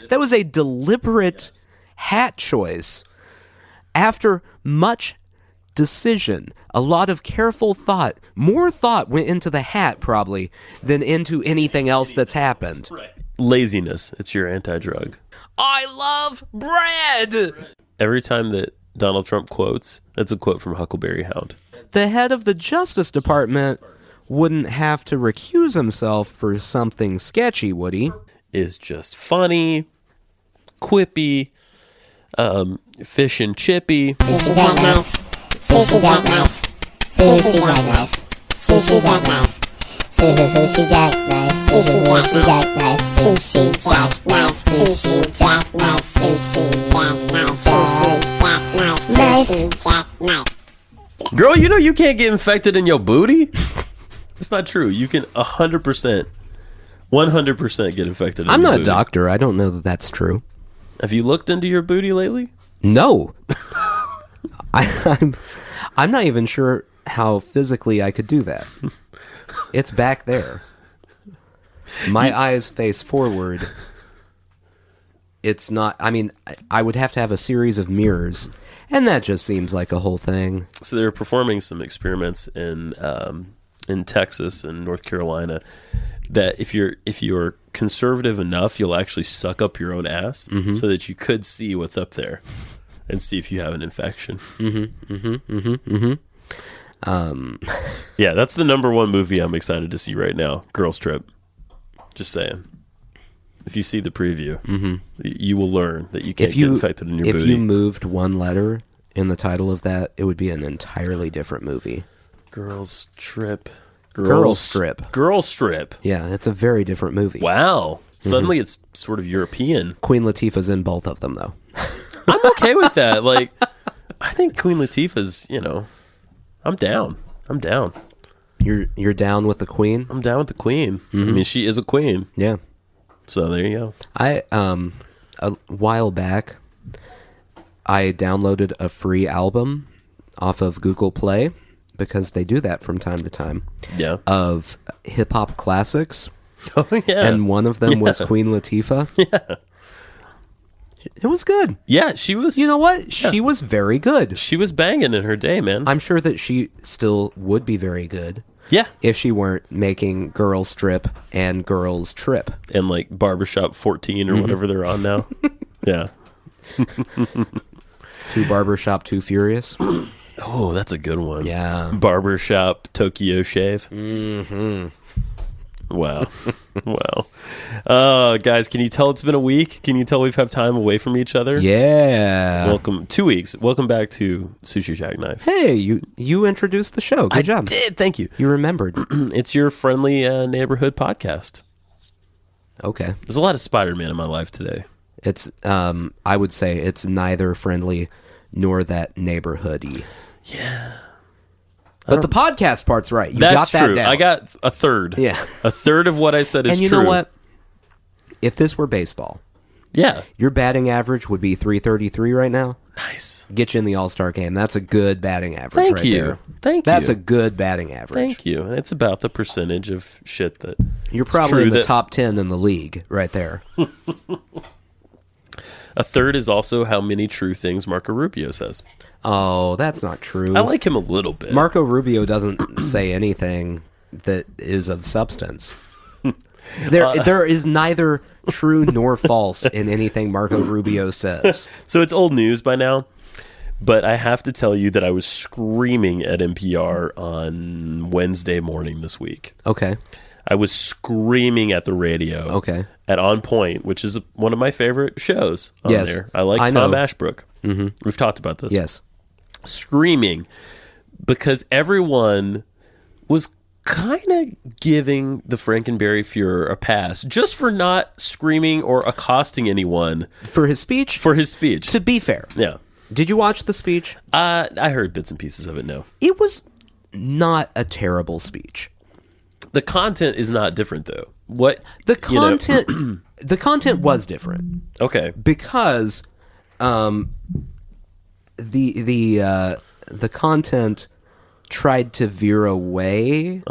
That was a deliberate hat choice. After much decision, a lot of careful thought, more thought went into the hat probably than into anything else that's happened. Right. Laziness. It's your anti-drug. I love bread! Every time that Donald Trump quotes, it's a quote from Huckleberry Hound. The head of the Justice Department wouldn't have to recuse himself for something sketchy, would he? Is just funny, quippy, fish and chippy. Sushi jackknife. Sushi jackknife. Sushi jackknife. Sushi jackknife. Sushi jackknife. Sushi jackknife. Sushi jackknife. Sushi jackknife. Sushi jackknife. Sushi jackknife. Girl, you know you can't get infected in your booty? It's not true. You can 100% get infected in your I'm not booty. a doctor. I don't know that that's true. Have you looked into your booty lately? No. I'm not even sure how physically I could do that. It's back there. My eyes face forward. It's not... I mean, I would have to have a series of mirrors, and that just seems like a whole thing. So they're performing some experiments in Texas and North Carolina that if you're conservative enough, you'll actually suck up your own ass so that you could see what's up there and see if you have an infection. Yeah, that's the number one movie I'm excited to see right now. Girls Trip. Just saying. If you see the preview, you will learn that you can't get infected in your booty. If you moved one letter in the title of that, it would be an entirely different movie. Girls Trip. Girls Strip. Girls Strip. Yeah, it's a very different movie. Wow. Suddenly it's sort of European. Queen Latifah's in both of them, though. I'm okay with that. Like, I think Queen Latifah's, I'm down. You're down with the Queen? I'm down with the Queen. I mean, she is a queen. Yeah. So there you go. A while back, I downloaded a free album off of Google Play, because they do that from time to time. Yeah. Of hip-hop classics. Oh, yeah. And one of them was Queen Latifah. Yeah. It was good. Yeah, she was... You know what? She was very good. She was banging in her day, man. I'm sure that she still would be very good. Yeah. If she weren't making Girls Strip and Girls Trip. And like Barbershop 14 or whatever they're on now. Yeah. Two Barbershop, Two Furious. Oh, that's a good one. Yeah. Barbershop Tokyo Shave. Wow. Wow. Guys, can you tell it's been a week? Can you tell we've had time away from each other? Yeah. Welcome. 2 weeks. Welcome back to Sushi Jackknife. Hey, you introduced the show. Good job. I did. Thank you. You remembered. It's your friendly neighborhood podcast. Okay. There's a lot of Spider-Man in my life today. It's I would say it's neither friendly nor that neighborhoody. Yeah. But the podcast part's right. You That's got that true. down. I got a third. Yeah. A third of what I said is true. And you know what? If this were baseball, Yeah. your batting average would be 333 right now. Nice. Get you in the All-Star game. That's a good batting average Thank right you. there. Thank you. That's a good batting average. Thank you. It's about the percentage of shit that... You're probably in the that top 10 in the league right there. A third is also how many true things Marco Rubio says. Oh, that's not true. I like him a little bit. Marco Rubio doesn't say anything that is of substance. There is neither true nor false in anything Marco Rubio says. So it's old news by now, but I have to tell you that I was screaming at NPR on Wednesday morning this week. Okay. I was screaming at the radio. Okay. At On Point, which is one of my favorite shows on Yes. there. I like Tom Ashbrook. Mm-hmm. We've talked about this. Yes. Screaming because everyone was kind of giving the Frankenberry Fuhrer a pass just for not screaming or accosting anyone. For his speech? For his speech. To be fair. Yeah. Did you watch the speech? I heard bits and pieces of it, no. It was not a terrible speech. The content is not different, though. What The content the content was different. Okay. Because the content tried to veer away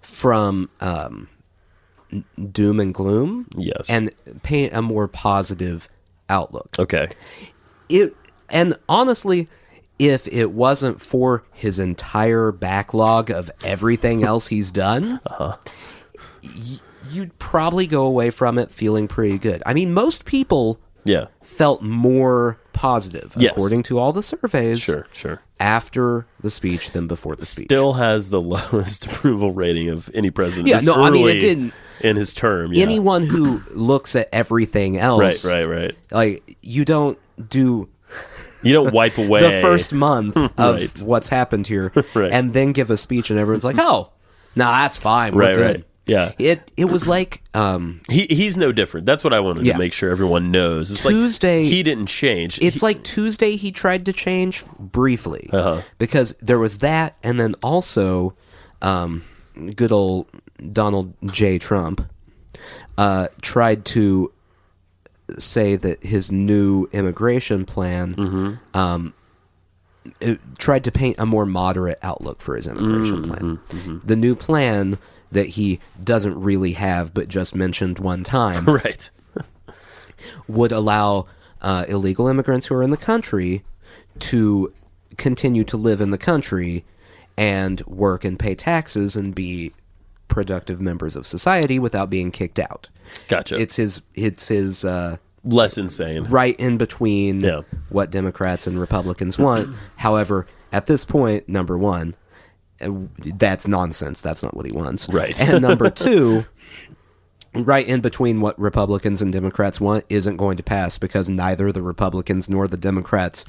from doom and gloom. Yes. And paint a more positive outlook. Okay. And honestly, if it wasn't for his entire backlog of everything else he's done, you'd probably go away from it feeling pretty good. I mean, most people felt more positive, according to all the surveys. Sure. After the speech than before the speech. Still has the lowest approval rating of any president. Yeah, no, I mean, it didn't. In his term, yeah. Anyone who looks at everything else, right. Like, you don't wipe away the first month of what's happened here, Right. and then give a speech, and everyone's like, "Oh, no, that's fine, we're good." Right. Yeah, it was like he's no different. That's what I wanted to make sure everyone knows. It's Tuesday, like he didn't change. It's like Tuesday he tried to change briefly because there was that, and then also good old Donald J. Trump tried to say that his new immigration plan it tried to paint a more moderate outlook for his immigration plan. The new plan that he doesn't really have but just mentioned one time right. would allow illegal immigrants who are in the country to continue to live in the country and work and pay taxes and be productive members of society without being kicked out. Gotcha. It's his less insane. Right in between what Democrats and Republicans want. However, at this point, number one, that's nonsense. That's not what he wants. Right. And number two, right in between what Republicans and Democrats want isn't going to pass because neither the Republicans nor the Democrats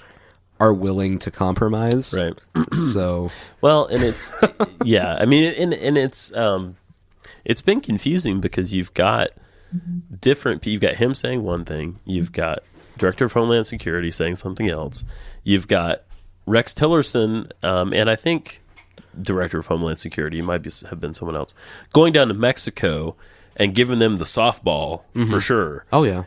are willing to compromise. Right. So, well, and it's I mean, and it's been confusing because you've got you've got him saying one thing, you've got Director of Homeland Security saying something else, you've got Rex Tillerson, and I think Director of Homeland Security, have been someone else, going down to Mexico and giving them the softball for sure. Oh yeah,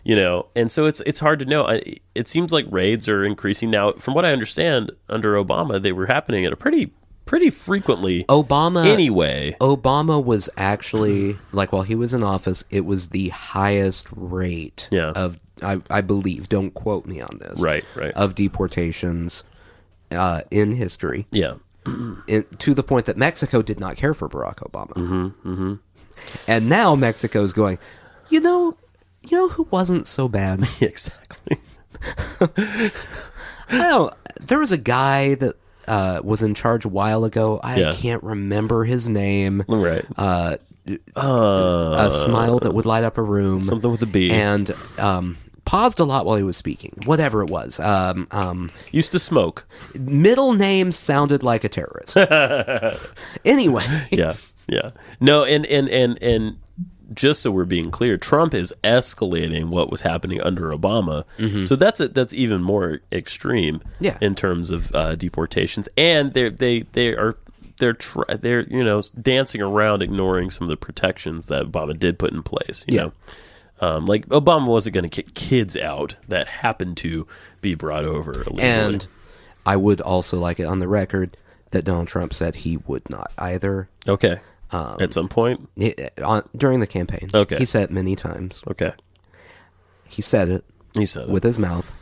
and so it's hard to know. It seems like raids are increasing now. From what I understand, under Obama, they were happening at a pretty frequently. Obama was actually, like, while he was in office, it was the highest rate of I believe. Don't quote me on this. Right. Of deportations in history. Yeah. To the point that Mexico did not care for Barack Obama. And now Mexico's going, you know who wasn't so bad? Exactly. There was a guy that was in charge a while ago. I can't remember his name. Right. A smile that would light up a room. Something with a B. And paused a lot while he was speaking. Whatever it was. Used to smoke. Middle name sounded like a terrorist. Anyway. Yeah. No, and just so we're being clear, Trump is escalating what was happening under Obama. So that's even more extreme in terms of deportations. And they're dancing around ignoring some of the protections that Obama did put in place, you know. Like, Obama wasn't going to kick kids out that happened to be brought over illegally. And I would also like it on the record that Donald Trump said he would not either. Okay. At some point? During the campaign. Okay. He said it many times. Okay. He said it. With his mouth.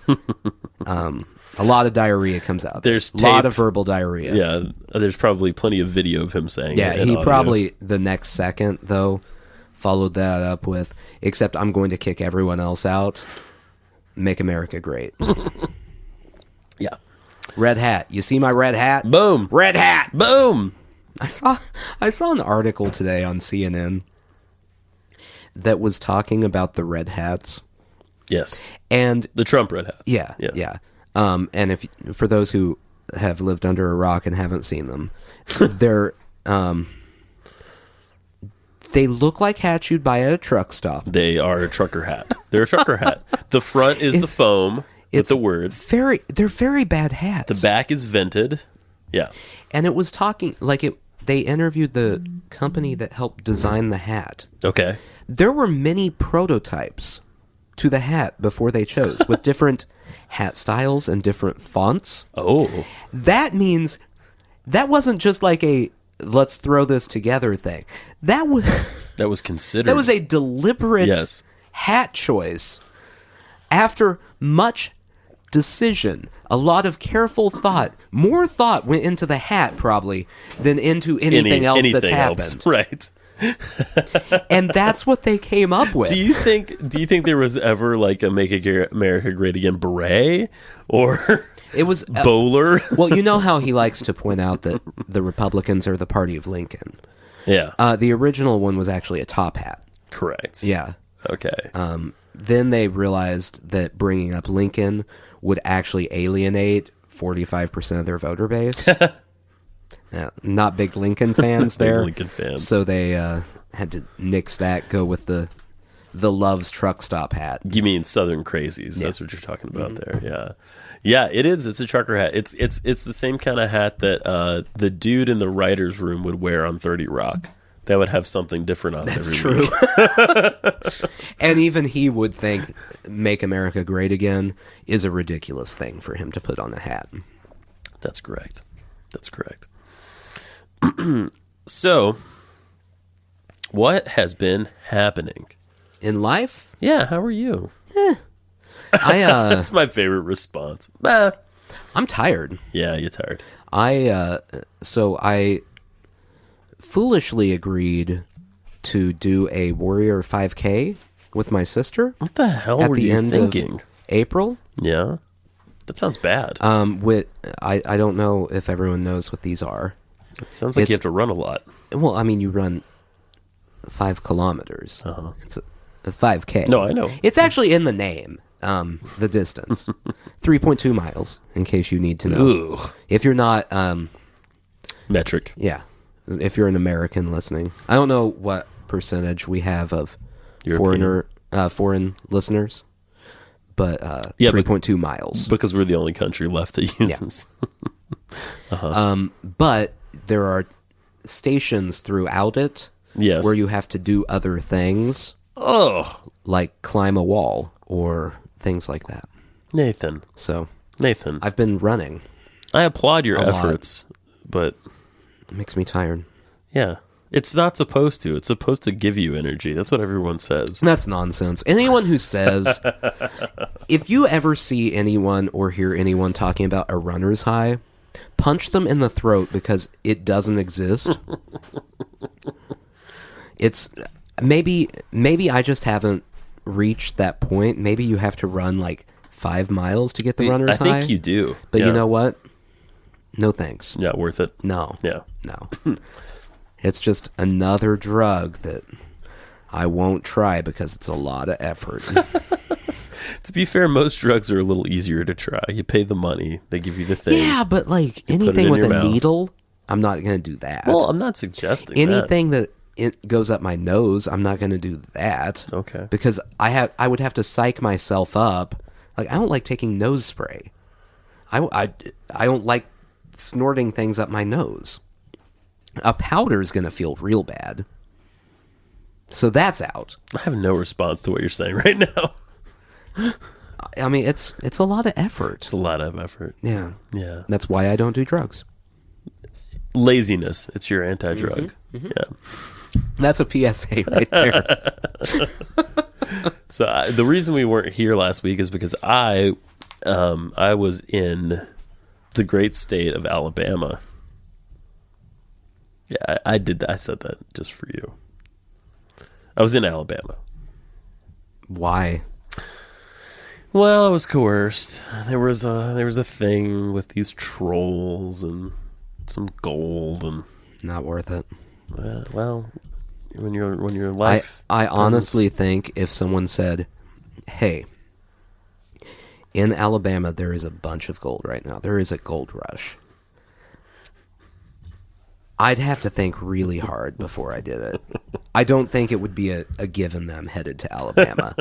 A lot of diarrhea comes out. There's a lot of verbal diarrhea. Yeah. There's probably plenty of video of him saying it. Yeah, he probably, the next second, though, followed that up with, except I'm going to kick everyone else out. Make America great. Yeah. Red hat. You see my red hat? Boom. Red hat. Boom. I saw an article today on CNN that was talking about the red hats. Yes. And the Trump red hats. Yeah. And for those who have lived under a rock and haven't seen them, they're they look like hats you'd buy at a truck stop. They are a trucker hat. They're a trucker hat. The front is the foam with the words. They're very bad hats. The back is vented. Yeah. And it was talking they interviewed the company that helped design the hat. Okay. There were many prototypes to the hat before they chose with different hat styles and different fonts. Oh. That means that wasn't just like a let's throw this together thing. That was That was considered. That was a deliberate Yes. hat choice. After much decision, a lot of careful thought, more thought went into the hat probably than into anything else that's happened. Right. And that's what they came up with. Do you think there was ever like a Make America Great Again beret or It was bowler? Well, you know how he likes to point out that the Republicans are the party of Lincoln. Yeah. The original one was actually a top hat. Correct. Yeah. Okay. Then they realized that bringing up Lincoln would actually alienate 45% of their voter base. Not big Lincoln fans Big there. Lincoln fans. So they had to nix that, go with the Love's truck stop hat. You mean Southern Crazies? Yeah. That's what you're talking about there. Yeah, yeah. It is. It's a trucker hat. It's the same kind of hat that the dude in the writers' room would wear on 30 Rock. That would have something different on. That's every true. week. And even he would think "Make America Great Again" is a ridiculous thing for him to put on a hat. That's correct. That's correct. So, what has been happening In life, Yeah, how are you? I That's my favorite response. Bah. I'm tired. Yeah, you're tired. So I foolishly agreed to do a Warrior 5K with my sister What the hell at were the you end thinking? of April. Yeah, that sounds bad. I don't know if everyone knows what these are. It sounds like you it's- have to run a lot. Well, I mean, you run 5 kilometers. Uh-huh. It's a 5K. No, I know. It's actually in the name. The distance, 3.2 miles. In case you need to know. Ooh, If you're not, metric. yeah, if you're an American listening, I don't know what percentage we have of European. foreign listeners, but Yeah, 3.2 miles. Because we're the only country left that uses. But there are stations throughout it Yes. where you have to do other things, Oh, like climb a wall or things like that. Nathan. So Nathan. I've been running. I applaud your A lot. efforts, but It makes me tired. yeah, it's not supposed to. It's supposed to give you energy. That's what everyone says. That's nonsense. Anyone who says, if you ever see anyone or hear anyone talking about a runner's high, punch them in the throat because it doesn't exist. It's maybe I just haven't reached that point. Maybe you have to run like 5 miles to get the runner's high. I think you do. But Yeah. you know what? No thanks. Yeah, worth it. No. Yeah. No. It's just another drug that I won't try because it's a lot of effort. To be fair, most drugs are a little easier to try. You pay the money, they give you the thing. Yeah, but like put it anything in with your a mouth. needle, I'm not going to do that. Well, I'm not suggesting Anything that it goes up my nose, I'm not going to do that. Okay. Because I would have to psych myself up. Like I don't like taking nose spray. I don't like snorting things up my nose. A powder is going to feel real bad. So that's out. I have no response to what you're saying right now. I mean, it's a lot of effort. It's a lot of effort. Yeah. Yeah. That's why I don't do drugs. Laziness. It's your anti-drug. Mm-hmm. Yeah. That's a PSA right there. So the reason we weren't here last week is because I was in the great state of Alabama. Yeah, I did that. I said that just for you. I was in Alabama. Why? Well, I was coerced. There was a thing with these trolls and some gold and Not worth it. well, when your life. I honestly think if someone said, "Hey, in Alabama there is a bunch of gold right now. There is a gold rush." I'd have to think really hard before I did it. I don't think it would be a given them headed to Alabama.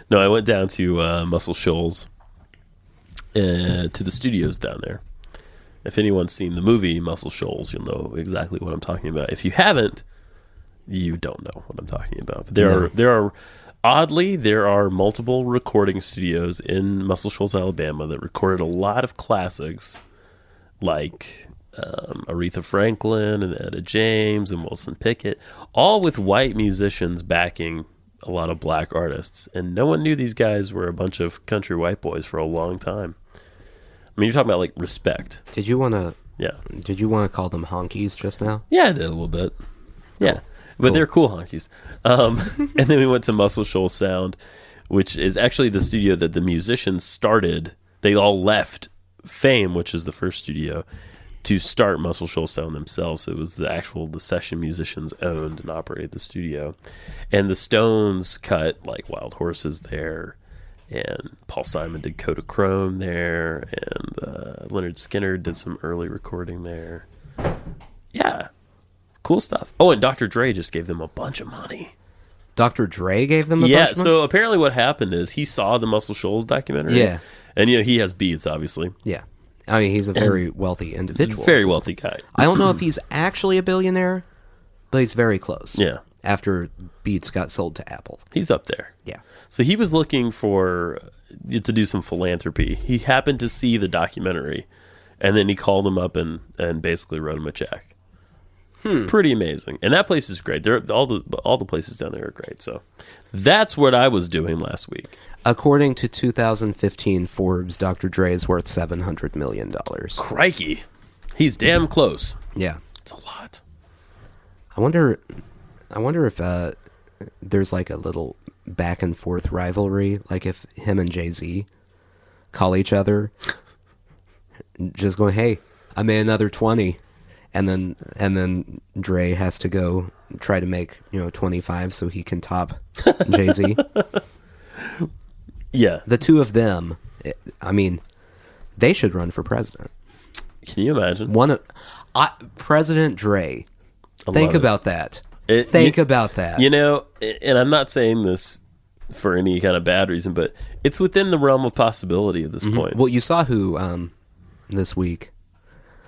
No, I went down to Muscle Shoals, to the studios down there. If anyone's seen the movie Muscle Shoals, you'll know exactly what I'm talking about. If you haven't, you don't know what I'm talking about. But there are multiple recording studios in Muscle Shoals, Alabama that recorded a lot of classics like Aretha Franklin and Etta James and Wilson Pickett, all with white musicians backing a lot of black artists. And no one knew these guys were a bunch of country white boys for a long time. I mean, you're talking about like respect. Did you want to? Yeah. Did you want to call them honkies just now? Yeah, I did a little bit. Yeah. Cool. But they're cool honkies. And then we went to Muscle Shoals Sound, which is actually the studio that the musicians started. They all left Fame, which is the first studio, to start Muscle Shoals Sound themselves. It was the session musicians owned and operated the studio. And the Stones cut like Wild Horses there. And Paul Simon did Kodachrome there. And Leonard Skinner did some early recording there. Yeah. Cool stuff. Oh, and Dr. Dre just gave them a bunch of money. Dr. Dre gave them a bunch of money? So apparently what happened is he saw the Muscle Shoals documentary. Yeah. And, he has beats, obviously. Yeah. I mean, he's a very wealthy individual. Very wealthy guy. I don't know if he's actually a billionaire, but he's very close. Yeah. After Beats got sold to Apple. He's up there. Yeah. So he was looking to do some philanthropy. He happened to see the documentary, and then he called him up and basically wrote him a check. Pretty amazing. And that place is great. All the places down there are great. So that's what I was doing last week. According to 2015 Forbes, Dr. Dre is worth $700 million. Crikey. He's damn close. Yeah. It's a lot. I wonder if there's like a little back and forth rivalry, like if him and Jay-Z call each other, just going, "Hey, I made another 20," and then Dre has to go try to make 25 so he can top Jay-Z. Yeah, the two of them. I mean, they should run for president. Can you imagine? President Dre. Think about that. Think about that. And I'm not saying this for any kind of bad reason, but it's within the realm of possibility at this point. Well, you saw who this week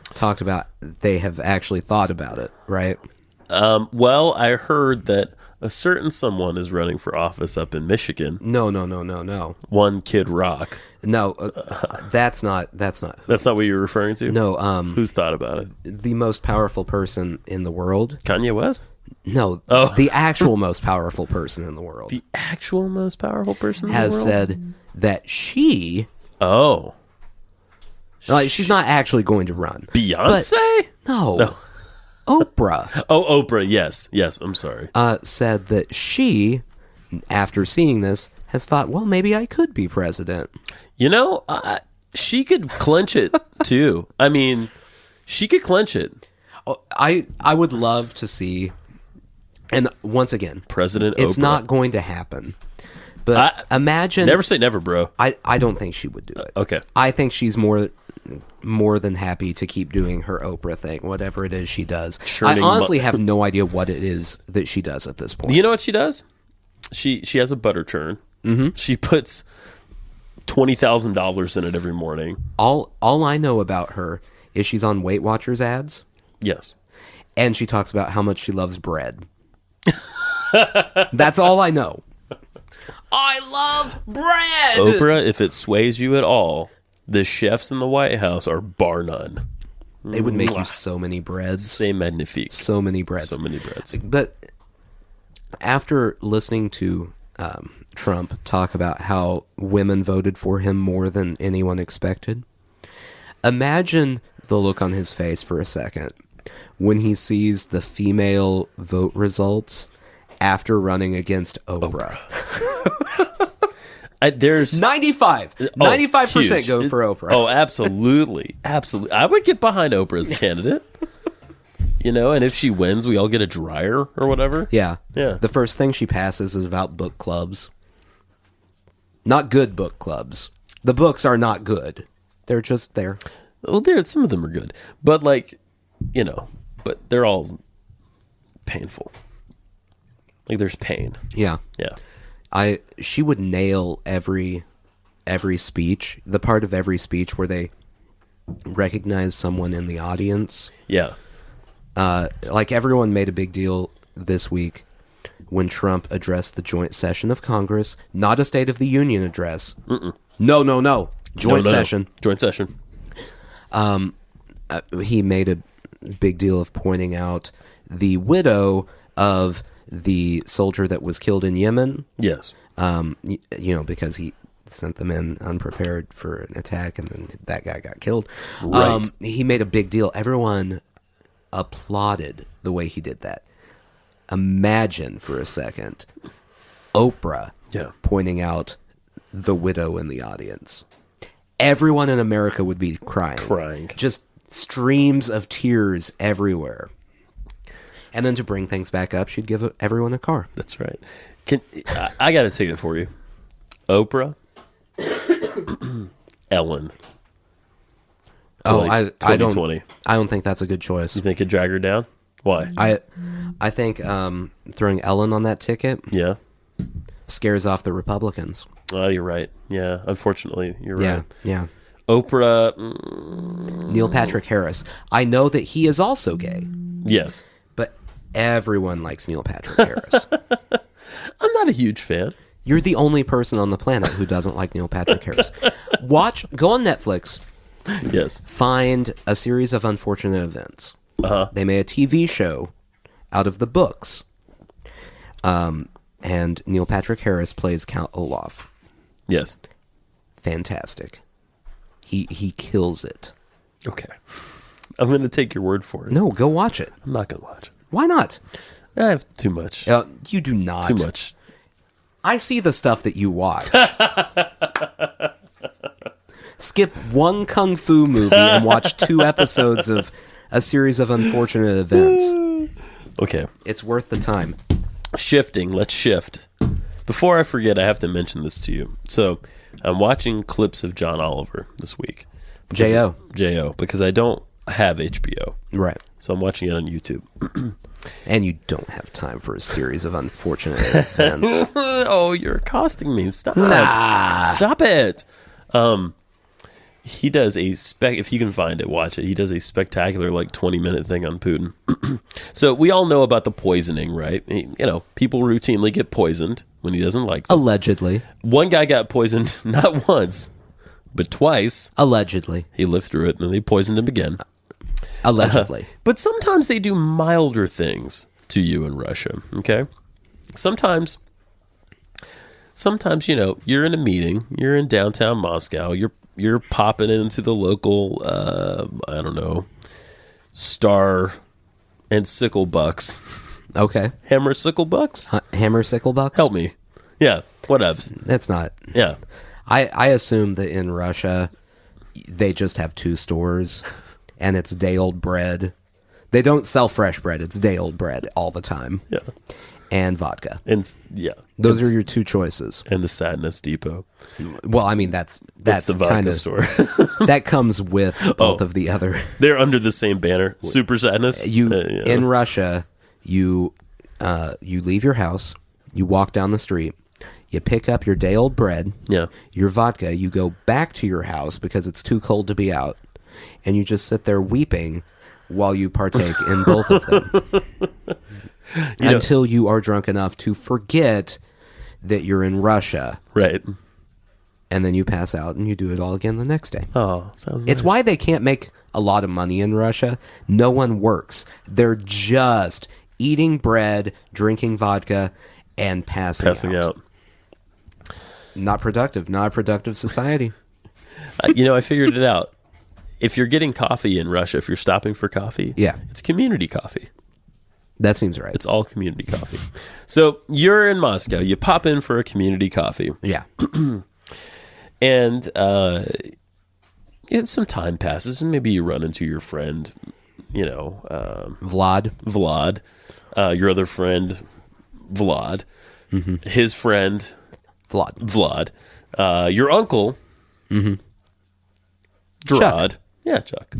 talked about they have actually thought about it, right? Well, I heard that a certain someone is running for office up in Michigan. No. One Kid Rock. No, that's not. That's not what you're referring to? No. Who's thought about it? The most powerful person in the world. Kanye West? No. Oh. The actual most powerful person in the world. The actual most powerful person in the world? Has said that she... Oh. Like, she's not actually going to run. Beyonce? No. Oprah. Oh, Oprah. Yes. I'm sorry. Said that she, after seeing this, has thought, well, maybe I could be president. She could clinch it, too. I mean, she could clinch it. I would love to see, and once again, President it's Oprah. not going to happen. But imagine... Never say never, bro. I don't think she would do it. Okay. I think she's more than happy to keep doing her Oprah thing, whatever it is she does. I honestly have no idea what it is that she does at this point. You know what she does? She has a butter churn. Mm-hmm. She puts $20,000 in it every morning. All I know about her is she's on Weight Watchers ads. Yes. And she talks about how much she loves bread. That's all I know. I love bread! Oprah, if it sways you at all, the chefs in the White House are bar none. They would make you so many breads. C'est magnifique. So many breads. So many breads. But after listening to Trump talk about how women voted for him more than anyone expected, imagine the look on his face for a second when he sees the female vote results after running against Oprah. There's 95% go for Oprah. Oh, absolutely. I would get behind Oprah as a candidate. And if she wins, we all get a dryer or whatever. Yeah. Yeah. The first thing she passes is about book clubs. Not good book clubs. The books are not good. They're just there. Well, some of them are good. But but they're all painful. Like there's pain. Yeah. Yeah. She would nail every speech, the part of every speech where they recognize someone in the audience. Yeah. Like everyone made a big deal this week when Trump addressed the joint session of Congress, not a State of the Union address. Mm-mm. No. Joint session. Joint session. he made a big deal of pointing out the widow of the soldier that was killed in Yemen. Yes. Because he sent them in unprepared for an attack, and then that guy got killed. Right. He made a big deal. Everyone applauded the way he did that. Imagine for a second Oprah pointing out the widow in the audience. Everyone in America would be crying. Just streams of tears everywhere. And then to bring things back up, she'd give everyone a car. That's right. I got to take it for you. Oprah, Ellen. I don't think that's a good choice. You think it'd drag her down? Why? I think throwing Ellen on that ticket scares off the Republicans. Oh, you're right. Yeah, unfortunately, you're right. Yeah. Oprah. Neil Patrick Harris. I know that he is also gay. Yes. But everyone likes Neil Patrick Harris. I'm not a huge fan. You're the only person on the planet who doesn't like Neil Patrick Harris. Go on Netflix. Yes. Find a series of unfortunate events. They made a TV show out of the books. And Neil Patrick Harris plays Count Olaf. Yes. Fantastic. He kills it. Okay. I'm going to take your word for it. No, go watch it. I'm not going to watch it. Why not? I have too much. You do not. Too much. I see the stuff that you watch. Skip one kung fu movie and watch 2 episodes of a series of unfortunate events. Okay. It's worth the time. Shifting. Let's shift. Before I forget, I have to mention this to you. So, I'm watching clips of John Oliver this week. J.O. Because I don't have HBO. Right. So I'm watching it on YouTube. And you don't have time for a series of unfortunate events. Oh, you're accosting me. Stop. Nah. Stop it. He does if you can find it, watch it. He does a spectacular 20-minute thing on Putin. So we all know about the poisoning, right? People routinely get poisoned when he doesn't like them. Allegedly. One guy got poisoned not once, but twice. Allegedly. He lived through it, and they poisoned him again. Allegedly. But sometimes they do milder things to you in Russia, okay? Sometimes, you're in a meeting, you're in downtown Moscow, you're popping into the local, Star and Sickle Bucks. Okay. Hammer Sickle Bucks? Hammer Sickle Bucks? Help me. Yeah, whatevs. That's not. Yeah. I assume that in Russia, they just have 2 stores, and it's day-old bread. They don't sell fresh bread. It's day-old bread all the time. Yeah. And vodka. Those are your 2 choices. And the Sadness Depot. Well, I mean, that's the vodka store. That comes with both of the other. They're under the same banner. Super Sadness. In Russia, you leave your house, you walk down the street, you pick up your day-old bread, your vodka, you go back to your house because it's too cold to be out, and you just sit there weeping while you partake in both of them. Until you are drunk enough to forget that you're in Russia. Right. And then you pass out and you do it all again the next day. Oh, sounds nice. It's why they can't make a lot of money in Russia. No one works. They're just eating bread, drinking vodka, and passing out. Not productive. Not a productive society. I figured it out. If you're getting coffee in Russia, if you're stopping for coffee, it's community coffee. That seems right. It's all community coffee. So you're in Moscow. You pop in for a community coffee. Yeah. And some time passes, and maybe you run into your friend, Vlad. Your other friend, Vlad. Mm-hmm. His friend, Vlad. Your uncle, Gerard. Chuck. Yeah, Chuck.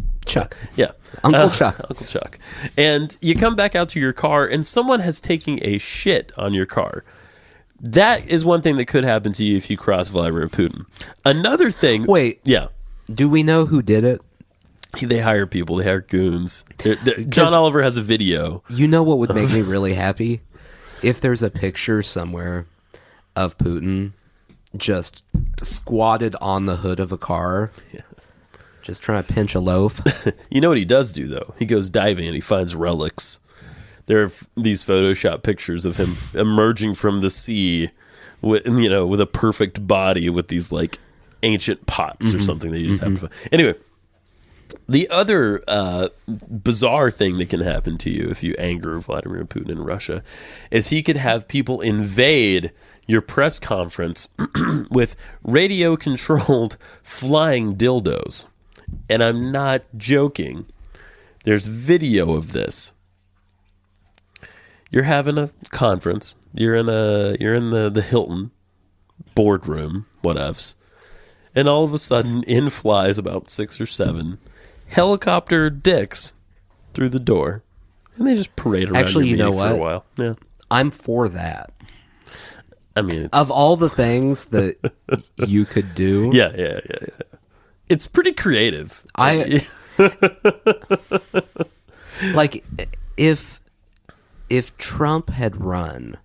Yeah. Uncle Chuck. Uncle Chuck. And you come back out to your car, and someone has taken a shit on your car. That is one thing that could happen to you if you cross Vladimir Putin. Another thing... Wait. Yeah. Do we know who did it? They hire people. They hire goons. John Oliver has a video. You know what would make me really happy? If there's a picture somewhere of Putin just squatted on the hood of a car... Yeah. Just trying to pinch a loaf. You know what he does do, though? He goes diving and he finds relics. There are these Photoshop pictures of him emerging from the sea with a perfect body with these like ancient pots or something that you just have to find. Anyway, the other bizarre thing that can happen to you if you anger Vladimir Putin in Russia is he could have people invade your press conference with radio-controlled flying dildos. And I'm not joking. There's video of this. You're having a conference. You're in the Hilton boardroom, whatevs. And all of a sudden, in flies about 6 or 7 helicopter dicks through the door. And they just parade around Actually, your you know meeting for what? a while. Yeah. I'm for that. I mean, Of all the things that you could do, yeah. It's pretty creative. like if Trump had run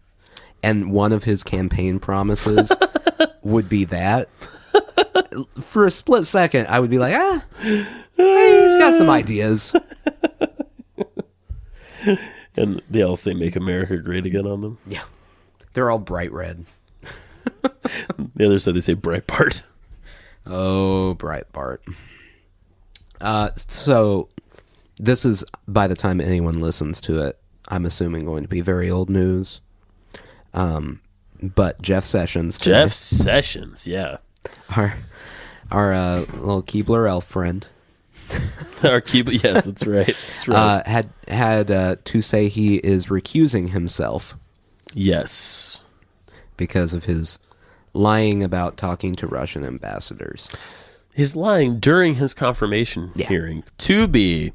and one of his campaign promises would be that, for a split second I would be like, he's got some ideas. And they all say "Make America Great Again" on them. Yeah, they're all bright red. The other side they say Breitbart. Oh, Breitbart. So this is, by the time anyone listens to it, I'm assuming going to be very old news. But Jeff Sessions today, Yeah. Our little Keebler elf friend. Our Keebler, yes, that's right. That's right. Had to say he is recusing himself. Yes. Because of his lying about talking to Russian ambassadors. His lying during his confirmation hearing to be,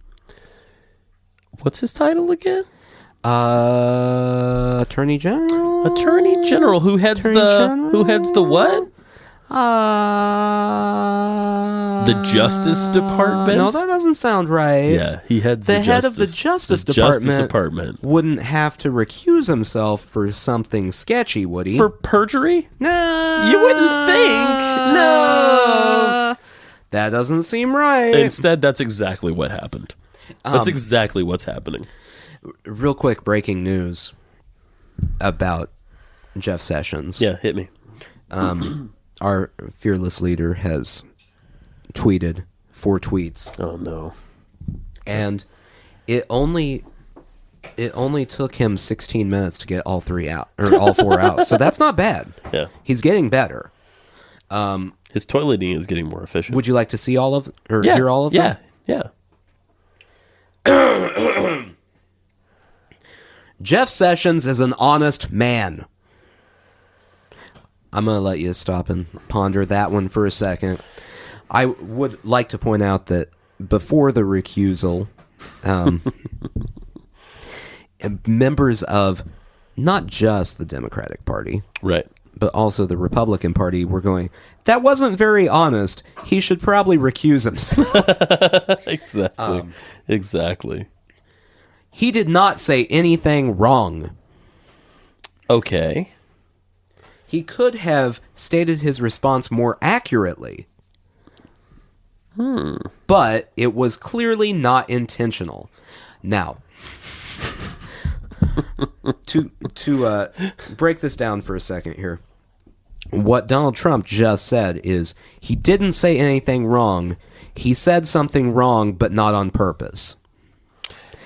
what's his title again? Attorney General. Attorney General. Who heads the what? The Justice Department? No, that doesn't sound right. Yeah, he heads the head of the Justice Department wouldn't have to recuse himself for something sketchy, would he? For perjury? No. You wouldn't think. No. That doesn't seem right. Instead, that's exactly what happened. That's exactly what's happening. Real quick breaking news about Jeff Sessions. Yeah, hit me. Our fearless leader has tweeted 4 tweets. Oh no. And it only took him 16 minutes to get all 3 out, or all 4 out. So that's not bad. Yeah. He's getting better. His toileting is getting more efficient. Would you like to see all of, or hear all of them? Yeah. Jeff Sessions is an honest man. I'm going to let you stop and ponder that one for a second. I would like to point out that before the recusal, members of not just the Democratic Party, Right. but also the Republican Party were going, that wasn't very honest. He should probably recuse himself. Exactly. He did not say anything wrong. Okay. He could have stated his response more accurately. But it was clearly not intentional. Now, to break this down for a second here, what Donald Trump just said is he didn't say anything wrong. He said something wrong, but not on purpose.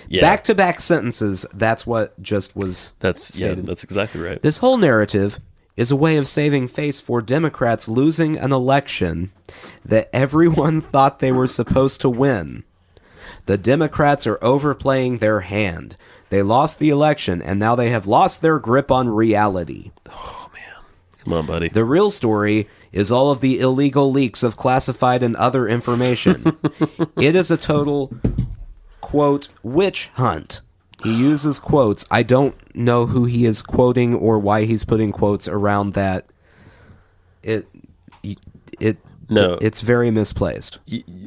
Yeah. Back-to-back sentences, that's what just was stated. That's exactly right. This whole narrative is a way of saving face for Democrats losing an election that everyone thought they were supposed to win. The Democrats are overplaying their hand. They lost the election, and now they have lost their grip on reality. Oh, man. Come on, buddy. The real story is all of the illegal leaks of classified and other information. It is a total, quote, witch hunt. He uses quotes. I don't know who he is quoting or why he's putting quotes around that. It's very misplaced.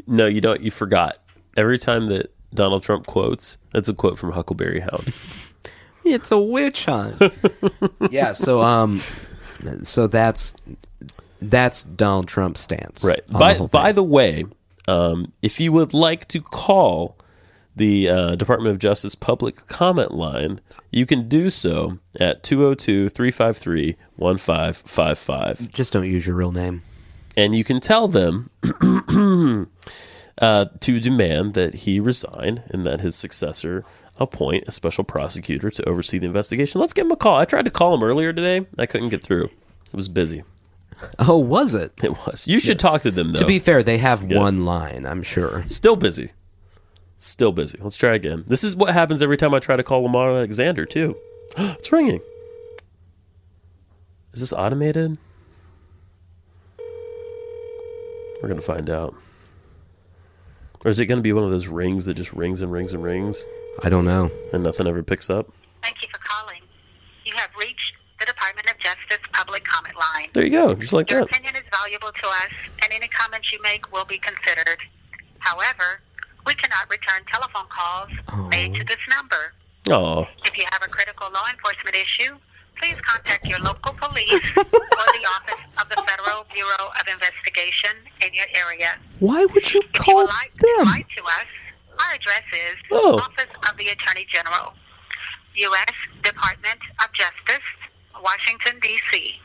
No, you don't. You forgot. Every time that Donald Trump quotes, that's a quote from Huckleberry Hound. It's a witch hunt. Yeah, so that's Donald Trump's stance. Right. By By the way, If you would like to call the Department of Justice public comment line, you can do so at 202-353-1555. Just don't use your real name. And you can tell them to demand that he resign and that his successor appoint a special prosecutor to oversee the investigation. Let's give him a call. I tried to call him earlier today. I couldn't get through. It was busy. Oh, was it? It was. You should talk to them, though. To be fair, they have one line, I'm sure. Still busy. Still busy. Let's try again. This is what happens every time I try to call Lamar Alexander, too. It's ringing. Is this automated? We're going to find out. Or is it going to be one of those rings that just rings and rings and rings? I don't know. And nothing ever picks up? Thank you for calling. You have reached the Department of Justice public comment line. There you go. Just like Your that. opinion is valuable to us, and any comments you make will be considered. However, we cannot return telephone calls made to this number. Oh. If you have a critical law enforcement issue, please contact your local police or the Office of the Federal Bureau of Investigation in your area. Why would you If you call would like to them? write to us, our address is Office of the Attorney General, U.S. Department of Justice, Washington, D.C.,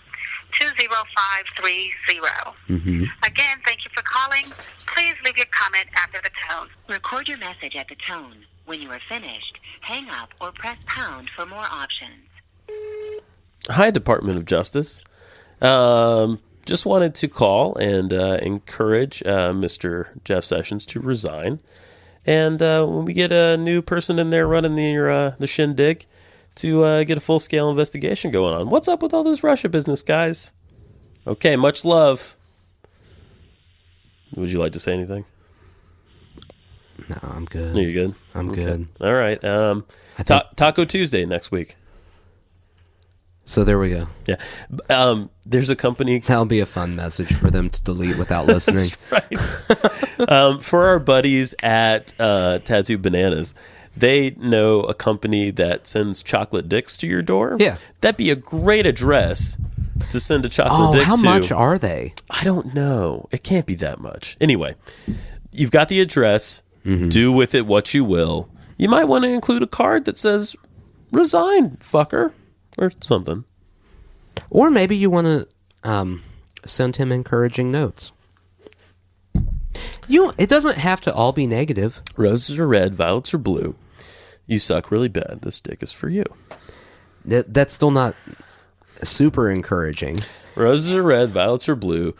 20530. Again, thank you for calling. Please leave your comment after the tone. Record your message at the tone. When you are finished, hang up or press pound for more options. Hi, Department of Justice. Just wanted to call and encourage Mr. Jeff Sessions to resign. And when we get a new person in there running the shindig, to get a full-scale investigation going on. What's up with all this Russia business, guys? Okay, much love. Would you like to say anything? No, I'm good. No, you're good? I'm Okay. good. All right. Taco Tuesday next week. So there we go. Yeah. There's a company... That'll be a fun message for them to delete without listening. That's right. For our buddies at Tattoo Bananas, they know a company that sends chocolate dicks to your door. Yeah. That'd be a great address to send a chocolate dick to. How much are they? I don't know. It can't be that much. Anyway, you've got the address. Do with it what you will. You might want to include a card that says, resign, fucker, or something. Or maybe you want to send him encouraging notes. It doesn't have to all be negative. Roses are red, violets are blue. You suck really bad. This dick is for you. That's still not super encouraging. Roses are red, violets are blue.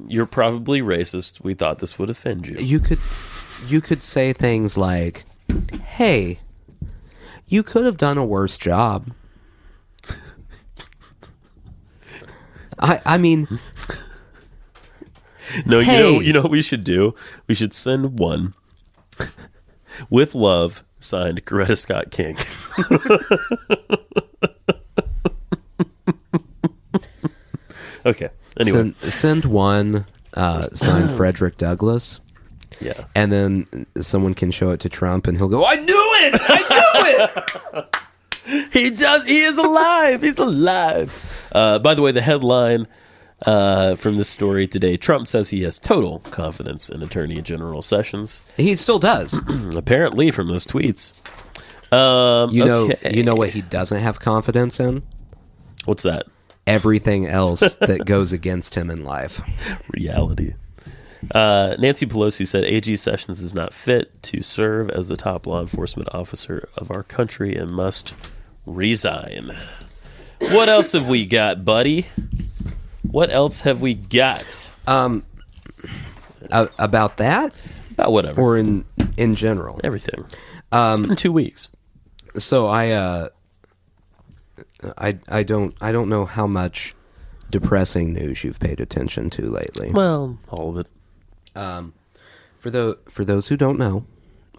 You're probably racist. We thought this would offend you. You could say things like, "Hey, you could have done a worse job." I mean, no, hey. you know what we should do? We should send one with love, signed Coretta Scott King. Okay. Anyway, send one signed Frederick Douglass. Yeah. And then someone can show it to Trump, and he'll go, "I knew it! I knew it!" He does. He is alive. He's alive. By the way, the headline from this story today: Trump says he has total confidence in Attorney General Sessions. He still does. Apparently, from those tweets. You know what he doesn't have confidence in? What's that? Everything else that goes against him in life. Reality. Nancy Pelosi said AG Sessions is not fit to serve as the top law enforcement officer of our country and must resign. What else have we got, buddy? What else have we got? About that? About whatever. Or in general? Everything. It's been 2 weeks. So I don't know how much depressing news you've paid attention to lately. Well, all of it. For those who don't know,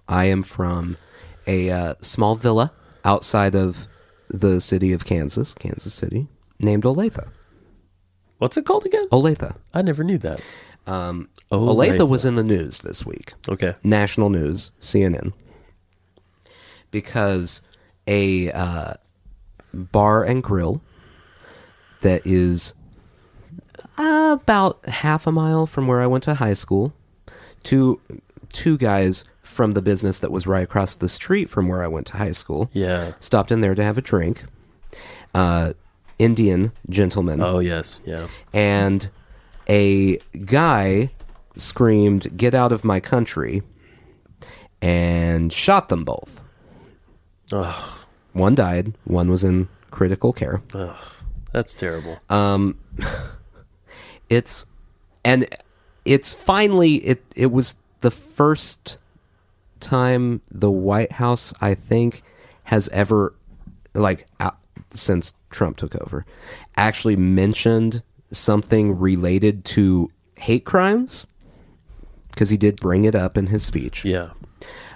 I am from a small villa outside of the city of Kansas City, named Olathe. What's it called again? Olathe. I never knew that. Olathe was in the news this week. Okay. National news, CNN. Because a bar and grill that is about half a mile from where I went to high school. Two guys from the business that was right across the street from where I went to high school. Yeah. Stopped in there to have a drink. Indian gentleman. Oh, yes. Yeah. And a guy screamed, "Get out of my country," and shot them both. Ugh. One died. One was in critical care. Ugh. That's terrible. It was the first time the White House, I think, has ever, since Trump took over, actually mentioned something related to hate crimes, because he did bring it up in his speech. Yeah.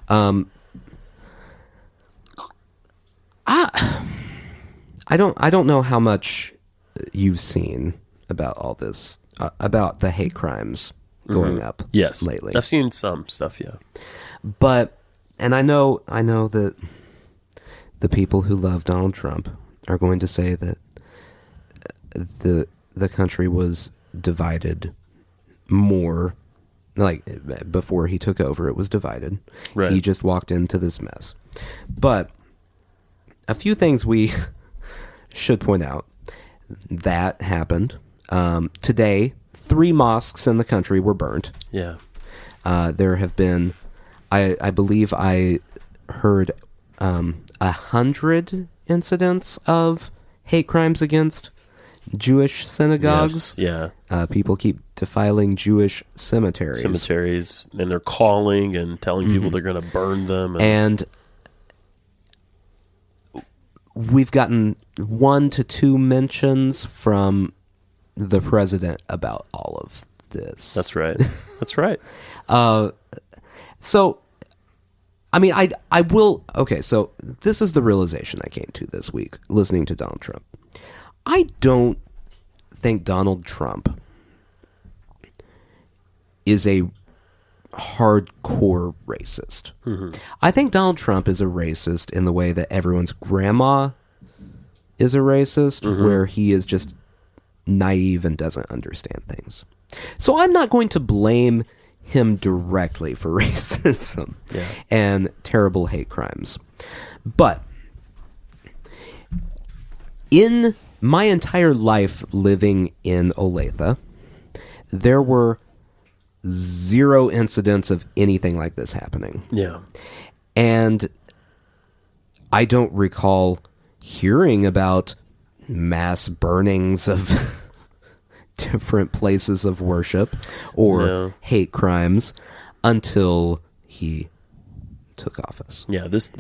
I don't know how much you've seen about all this, about the hate crimes going up Yes. lately. I've seen some stuff, yeah. But, and I know that the people who love Donald Trump are going to say that the country was divided more, like before he took over, it was divided. Right. He just walked into this mess. But a few things we should point out that happened. Today, 3 mosques in the country were burnt. Yeah. There have been, I believe I heard 100 incidents of hate crimes against Jewish synagogues. Yes. Yeah. People keep defiling Jewish cemeteries. And they're calling and telling people they're going to burn them. And we've gotten 1 to 2 mentions from the president about all of this. That's right. That's right. So, I mean, I will... Okay, so this is the realization I came to this week, listening to Donald Trump. I don't think Donald Trump is a hardcore racist. I think Donald Trump is a racist in the way that everyone's grandma is a racist, where he is just naive and doesn't understand things. So I'm not going to blame him directly for racism and terrible hate crimes. But in my entire life living in Olathe, there were 0 incidents of anything like this happening. Yeah. And I don't recall hearing about mass burnings of different places of worship or hate crimes until he took office. Yeah, this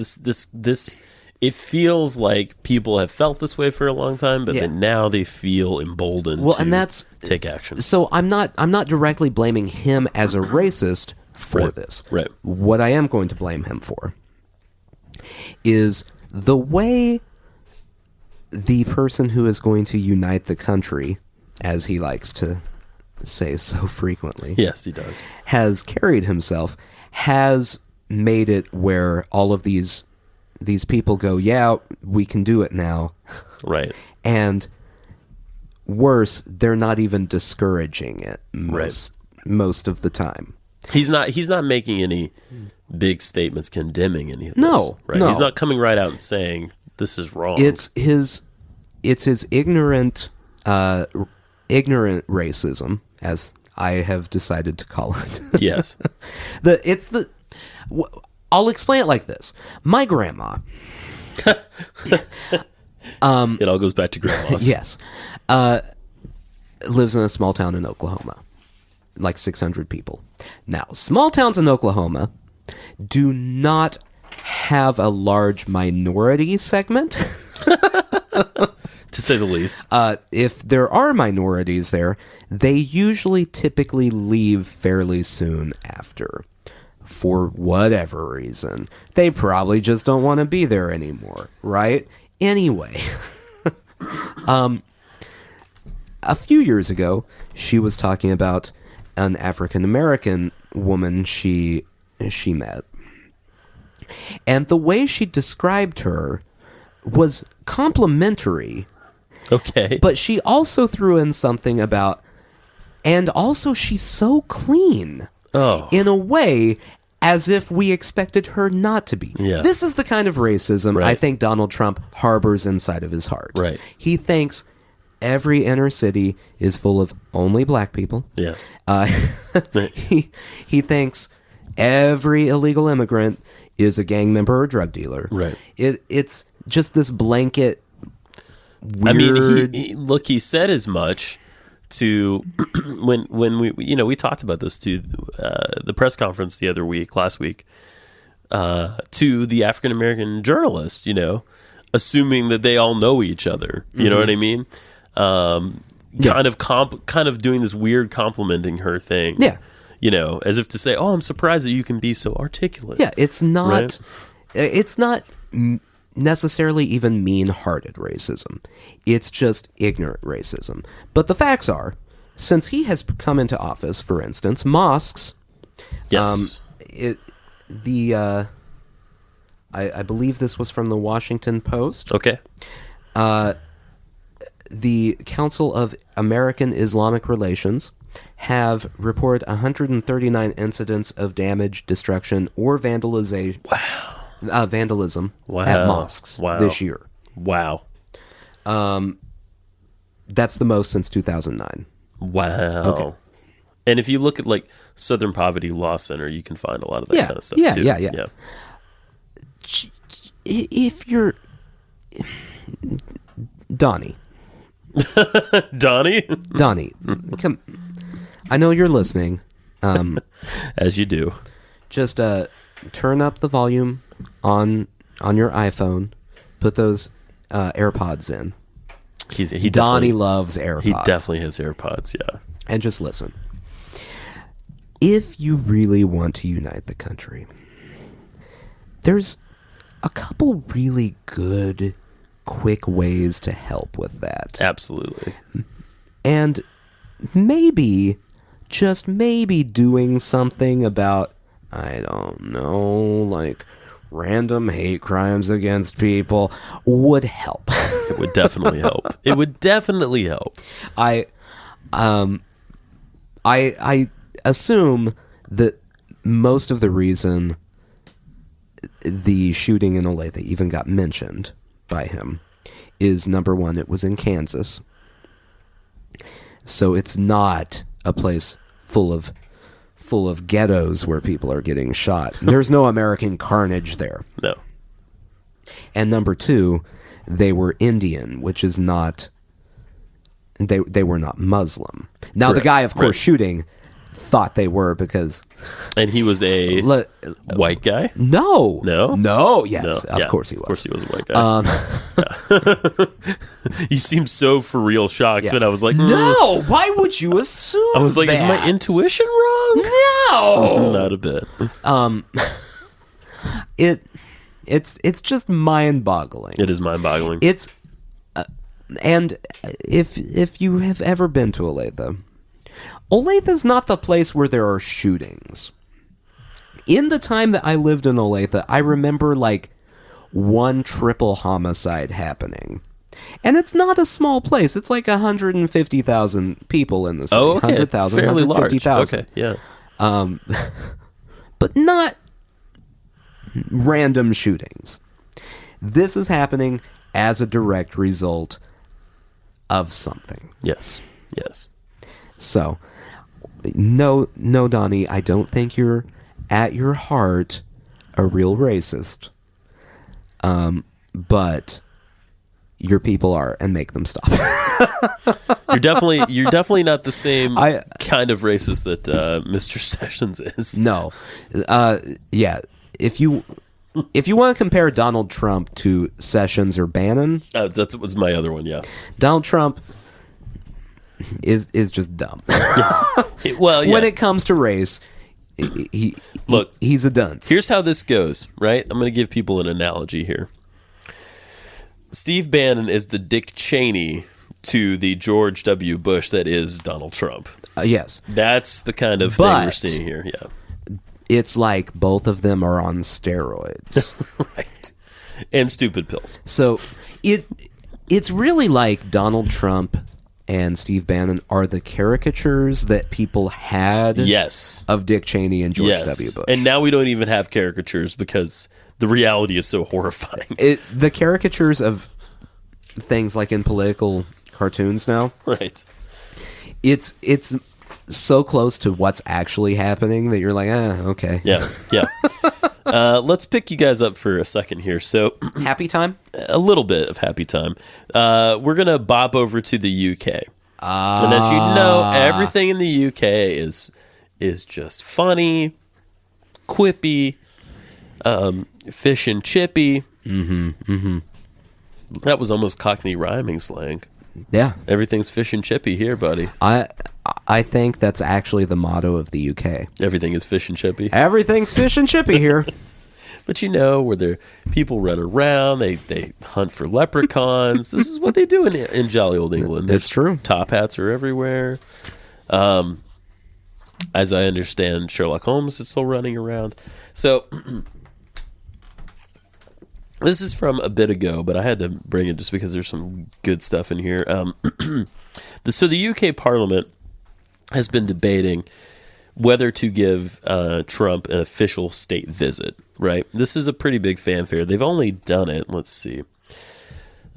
it feels like people have felt this way for a long time, but then now they feel emboldened to take action. So I'm not directly blaming him as a racist for this. Right. What I am going to blame him for is the way the person who is going to unite the country, as he likes to say so frequently. Yes, he does. Has carried himself, has made it where all of these people go, yeah, we can do it now. Right. And worse, they're not even discouraging it most of the time. He's not making any big statements condemning any of this. No, right? no. He's not coming right out and saying this is wrong. It's his ignorant racism, as I have decided to call it. Yes. I'll explain it like this. My grandma. It all goes back to grandma's. Yes. Lives in a small town in Oklahoma. Like 600 people. Now, small towns in Oklahoma do not have a large minority segment. To say the least. If there are minorities there, they usually typically leave fairly soon after. For whatever reason. They probably just don't want to be there anymore, right? Anyway. A few years ago, she was talking about an African-American woman she met. And the way she described her was complimentary. Okay. But she also threw in something about And also, she's so clean. Oh. In a way, as if we expected her not to be. Yeah. This is the kind of racism Right. I think Donald Trump harbors inside of his heart. Right. He thinks every inner city is full of only black people. Yes. He thinks every illegal immigrant is a gang member or drug dealer. Right. It's just this blanket weird... I mean, he said as much to when we talked about this to the press conference last week to the African American journalist, assuming that they all know each other. You know what I mean? Kind of doing this weird complimenting her thing. Yeah. As if to say, "Oh, I'm surprised that you can be so articulate." Yeah, it's not. Right? It's not necessarily even mean-hearted racism. It's just ignorant racism. But the facts are, since he has come into office, for instance, mosques. Yes. I believe this was from the Washington Post. Okay. The Council of American Islamic Relations have reported 139 incidents of damage, destruction, or vandalism at mosques this year. Wow. That's the most since 2009. Wow. Okay. And if you look at like Southern Poverty Law Center, you can find a lot of that kind of stuff too. Yeah. If you're Donnie, come. I know you're listening. As you do. Just turn up the volume on your iPhone. Put those AirPods in. Donnie loves AirPods. He definitely has AirPods, yeah. And just listen. If you really want to unite the country, there's a couple really good, quick ways to help with that. Absolutely. And maybe, just maybe, doing something about, I don't know, like random hate crimes against people would help. It would definitely help. It would definitely help. I assume that most of the reason the shooting in Olathe even got mentioned by him is, number one, it was in Kansas. So it's not a place full of ghettos where people are getting shot. There's no American carnage there. No. And number two, they were Indian, which is not... They were not Muslim. Now, Correct. The guy, of course, shooting thought they were because... And he was a white guy? No. No? Yes, No. of course he was. Of course he was a white guy. You seemed so for real shocked when I was like... No! Why would you assume I was like, that? is my intuition wrong? No! Not a bit. It's just mind-boggling. It is mind-boggling. It's... and if you have ever been to Olathe is not the place where there are shootings. In the time that I lived in Olathe, I remember like one triple homicide happening. And it's not a small place. It's like 150,000 people in the city. Oh, okay. 100,000, Fairly large. 150,000. Okay, yeah. But not random shootings. This is happening as a direct result of something. Yes. So, no, Donnie, I don't think you're at your heart a real racist. But your people are, and make them stop. You're definitely not the same kind of racist that Mr. Sessions is. No. Yeah. If you want to compare Donald Trump to Sessions or Bannon, that was my other one. Yeah, Donald Trump is just dumb. Well, yeah. When it comes to race, he's a dunce. Here's how this goes. Right, I'm going to give people an analogy here. Steve Bannon is the Dick Cheney to the George W. Bush that is Donald Trump. Yes, that's the kind of thing we're seeing here. Yeah. It's like both of them are on steroids. Right. And stupid pills. So it's really like Donald Trump and Steve Bannon are the caricatures that people had Yes. of Dick Cheney and George Yes. W. Bush. And now we don't even have caricatures because the reality is so horrifying. The caricatures of things like in political cartoons now, Right. it's so close to what's actually happening that you're like, okay. Yeah. Yeah. Let's pick you guys up for a second here. So, Happy time? a little bit of happy time. We're going to bop over to the UK. And as you know, everything in the UK is just funny, quippy, fish and chippy. That was almost Cockney rhyming slang. Yeah. Everything's fish and chippy here, buddy. I think that's actually the motto of the UK. Everything is fish and chippy. Everything's fish and chippy here. But you know, where there people run around, they hunt for leprechauns. This is what they do in jolly old England. That's true. Top hats are everywhere. As I understand, Sherlock Holmes is still running around. So this is from a bit ago, but I had to bring it just because there's some good stuff in here. So the UK Parliament has been debating whether to give Trump an official state visit, right? This is a pretty big fanfare. They've only done it, let's see.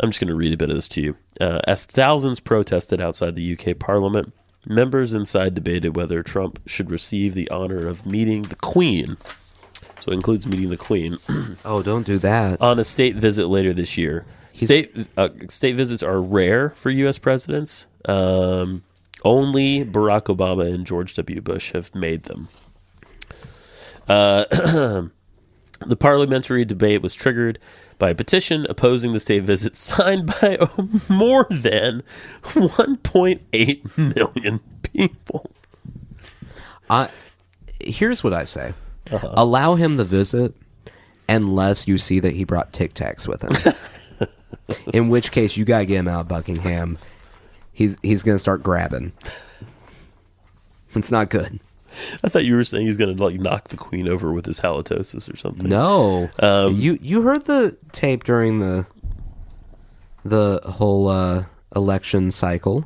I'm just going to read a bit of this to you. As thousands protested outside the UK Parliament, members inside debated whether Trump should receive the honor of meeting the Queen. So it includes meeting the Queen. Oh, don't do that. On a state visit later this year. State visits are rare for U.S. presidents. Only Barack Obama and George W. Bush have made them. The parliamentary debate was triggered by a petition opposing the state visit signed by more than 1.8 million people. Here's what I say. Allow him the visit unless you see that he brought Tic Tacs with him. In which case, you got to get him out of Buckingham. He's going to start grabbing. It's not good. I thought you were saying he's going to like knock the Queen over with his halitosis or something. No. You heard the tape during the whole election cycle.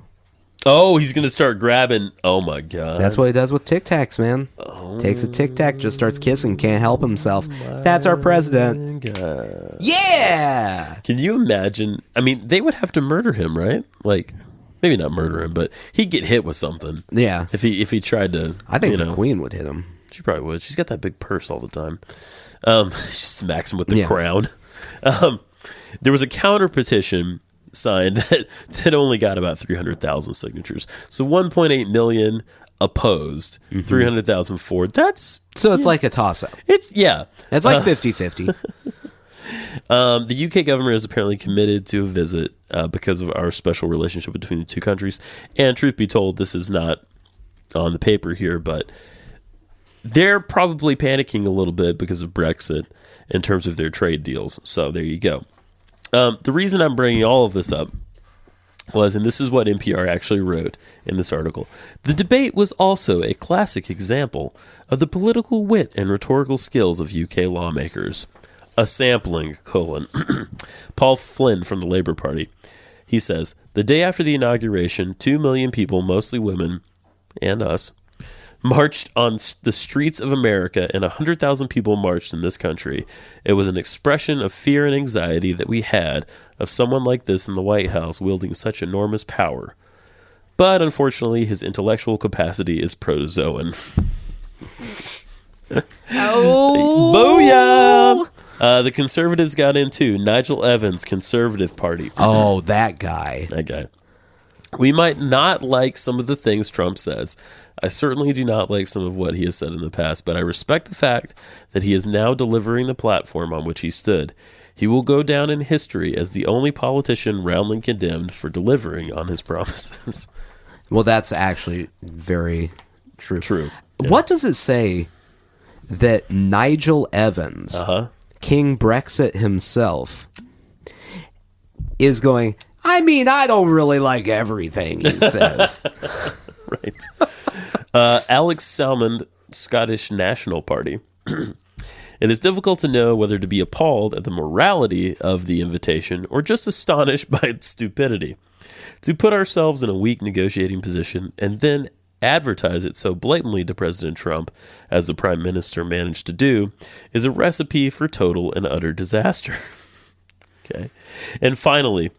Oh, he's going to start grabbing. Oh, my God. That's what he does with Tic Tacs, man. Takes a Tic Tac, just starts kissing, can't help himself. That's our president. God. Yeah! Can you imagine? I mean, they would have to murder him, right? Like, maybe not murder him, but he'd get hit with something. Yeah. If he tried to. I think the Queen would hit him. She probably would. She's got that big purse all the time. She smacks him with the Yeah. crown. There was a counter petition signed that only got about 300,000 signatures. So 1.8 million opposed, 300,000 for. That's So it's like a toss-up. it's yeah. It's like 50-50. The UK government is apparently committed to a visit because of our special relationship between the two countries. And truth be told, this is not on the paper here, but they're probably panicking a little bit because of Brexit in terms of their trade deals. So there you go. The reason I'm bringing all of this up was, and this is what NPR actually wrote in this article, the debate was also a classic example of the political wit and rhetorical skills of UK lawmakers. A sampling, Paul Flynn from the Labour Party. He says, the day after the inauguration, 2 million people, mostly women and us, marched on the streets of America, and 100,000 people marched in this country. It was an expression of fear and anxiety that we had of someone like this in the White House wielding such enormous power. But unfortunately, his intellectual capacity is protozoan. Oh! Booyah! The Conservatives got in too. Nigel Evans, Conservative Party. Oh, that guy. That guy. We might not like some of the things Trump says. I certainly do not like some of what he has said in the past, but I respect the fact that he is now delivering the platform on which he stood. He will go down in history as the only politician roundly condemned for delivering on his promises. Well, that's actually very true. True. Yeah. What does it say that Nigel Evans, King Brexit himself, is going, I mean, I don't really like everything he says. Right. Alex Salmond, Scottish National Party. It is difficult to know whether to be appalled at the morality of the invitation or just astonished by its stupidity. To put ourselves in a weak negotiating position and then advertise it so blatantly to President Trump, as the Prime Minister managed to do, is a recipe for total and utter disaster. Okay. And finally,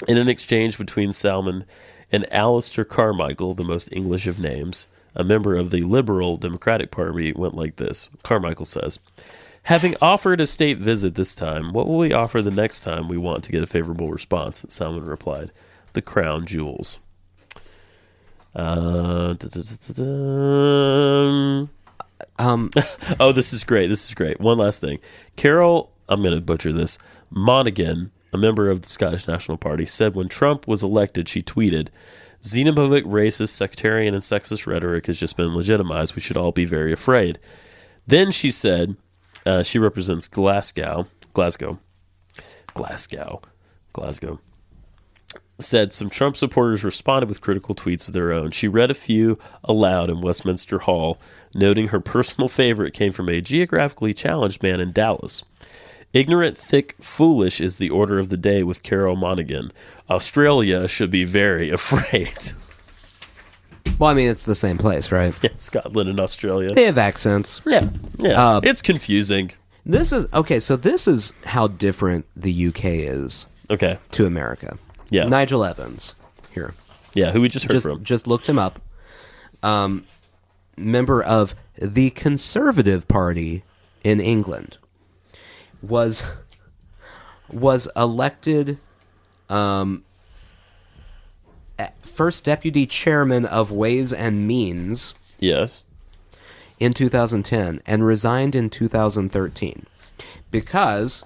in an exchange between Salmon and Alistair Carmichael, the most English of names, a member of the Liberal Democratic Party, went like this. Carmichael says, "Having offered a state visit this time, what will we offer the next time we want to get a favorable response?" Salmon replied, "The crown jewels." Oh, this is great. This is great. One last thing. Carol, I'm going to butcher this, Monaghan, a member of the Scottish National Party, said when Trump was elected, she tweeted, "Xenophobic, racist, sectarian, and sexist rhetoric has just been legitimized. We should all be very afraid." Then she said, she represents Glasgow, said some Trump supporters responded with critical tweets of their own. She read a few aloud in Westminster Hall, noting her personal favorite came from a geographically challenged man in Dallas. "Ignorant, thick, foolish is the order of the day with Carol Monaghan. Australia should be very afraid." Well, I mean, it's the same place, right? Yeah, Scotland and Australia. They have accents. Yeah. It's confusing. This is how different the UK is to America. Yeah. Nigel Evans here. Yeah, who we just heard from. Just looked him up. Member of the Conservative Party in England. Was elected first deputy chairman of Ways and Means. Yes. In 2010 and resigned in 2013 because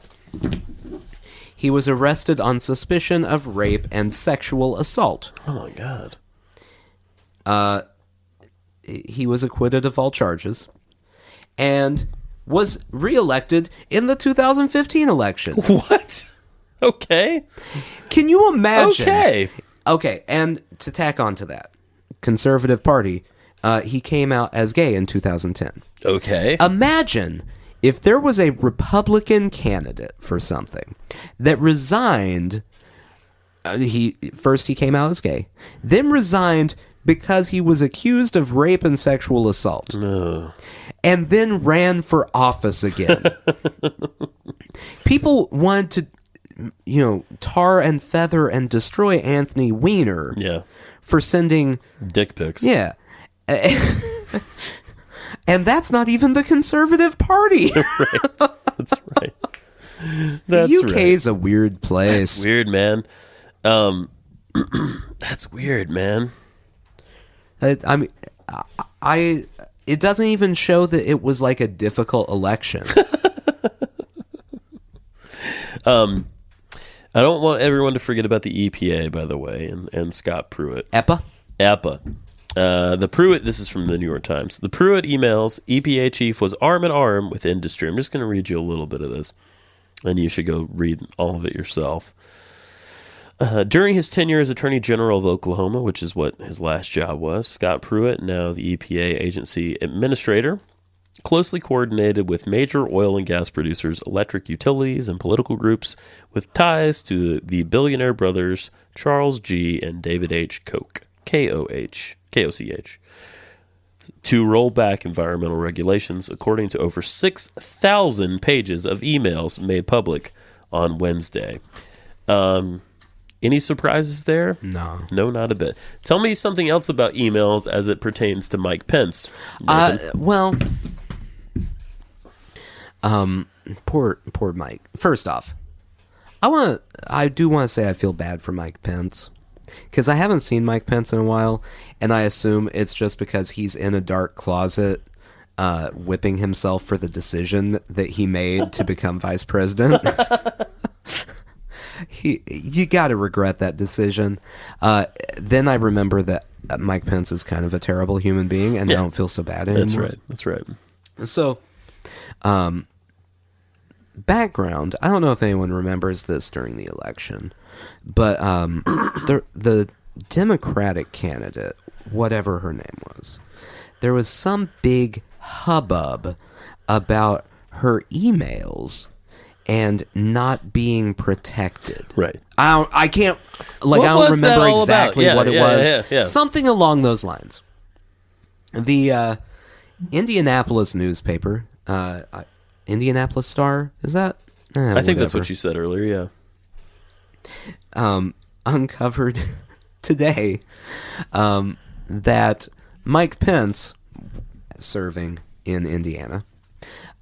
he was arrested on suspicion of rape and sexual assault. Oh my God. He was acquitted of all charges and was reelected in the 2015 election. What? Okay. Can you imagine? Okay, and to tack on to that, Conservative Party, he came out as gay in 2010. Okay. Imagine if there was a Republican candidate for something that resigned. He came out as gay, then resigned because he was accused of rape and sexual assault. And then ran for office again. People wanted to, tar and feather and destroy Anthony Weiner for sending dick pics. Yeah. And that's not even the Conservative Party. Right. That's right. The UK is a weird place. That's weird, man. That's weird, man. I mean, it doesn't even show that it was like a difficult election. I don't want everyone to forget about the EPA, by the way, and Scott Pruitt. EPA. The Pruitt, this is from the New York Times. The Pruitt emails, EPA chief was arm in arm with industry. I'm just going to read you a little bit of this, and you should go read all of it yourself. During his tenure as Attorney General of Oklahoma, which is what his last job was, Scott Pruitt, now the EPA agency administrator, closely coordinated with major oil and gas producers, electric utilities, and political groups with ties to the billionaire brothers Charles G. and David H. Koch, K-O-C-H, to roll back environmental regulations according to over 6,000 pages of emails made public on Wednesday. Any surprises there? No. No, not a bit. Tell me something else about emails as it pertains to Mike Pence. Poor Mike. First off, I do want to say I feel bad for Mike Pence because I haven't seen Mike Pence in a while, and I assume it's just because he's in a dark closet whipping himself for the decision that he made to become vice president. You got to regret that decision. Then I remember that Mike Pence is kind of a terrible human being, and I don't feel so bad anymore. That's right. So, background. I don't know if anyone remembers this during the election, but the Democratic candidate, whatever her name was, there was some big hubbub about her emails and not being protected. Right. I Like, What I don't was that remember all about? exactly Yeah, what it yeah, was. yeah. Something along those lines. The Indianapolis newspaper, Indianapolis Star, is that? I think that's whatever. what you said earlier, Uncovered today that Mike Pence, serving in Indiana,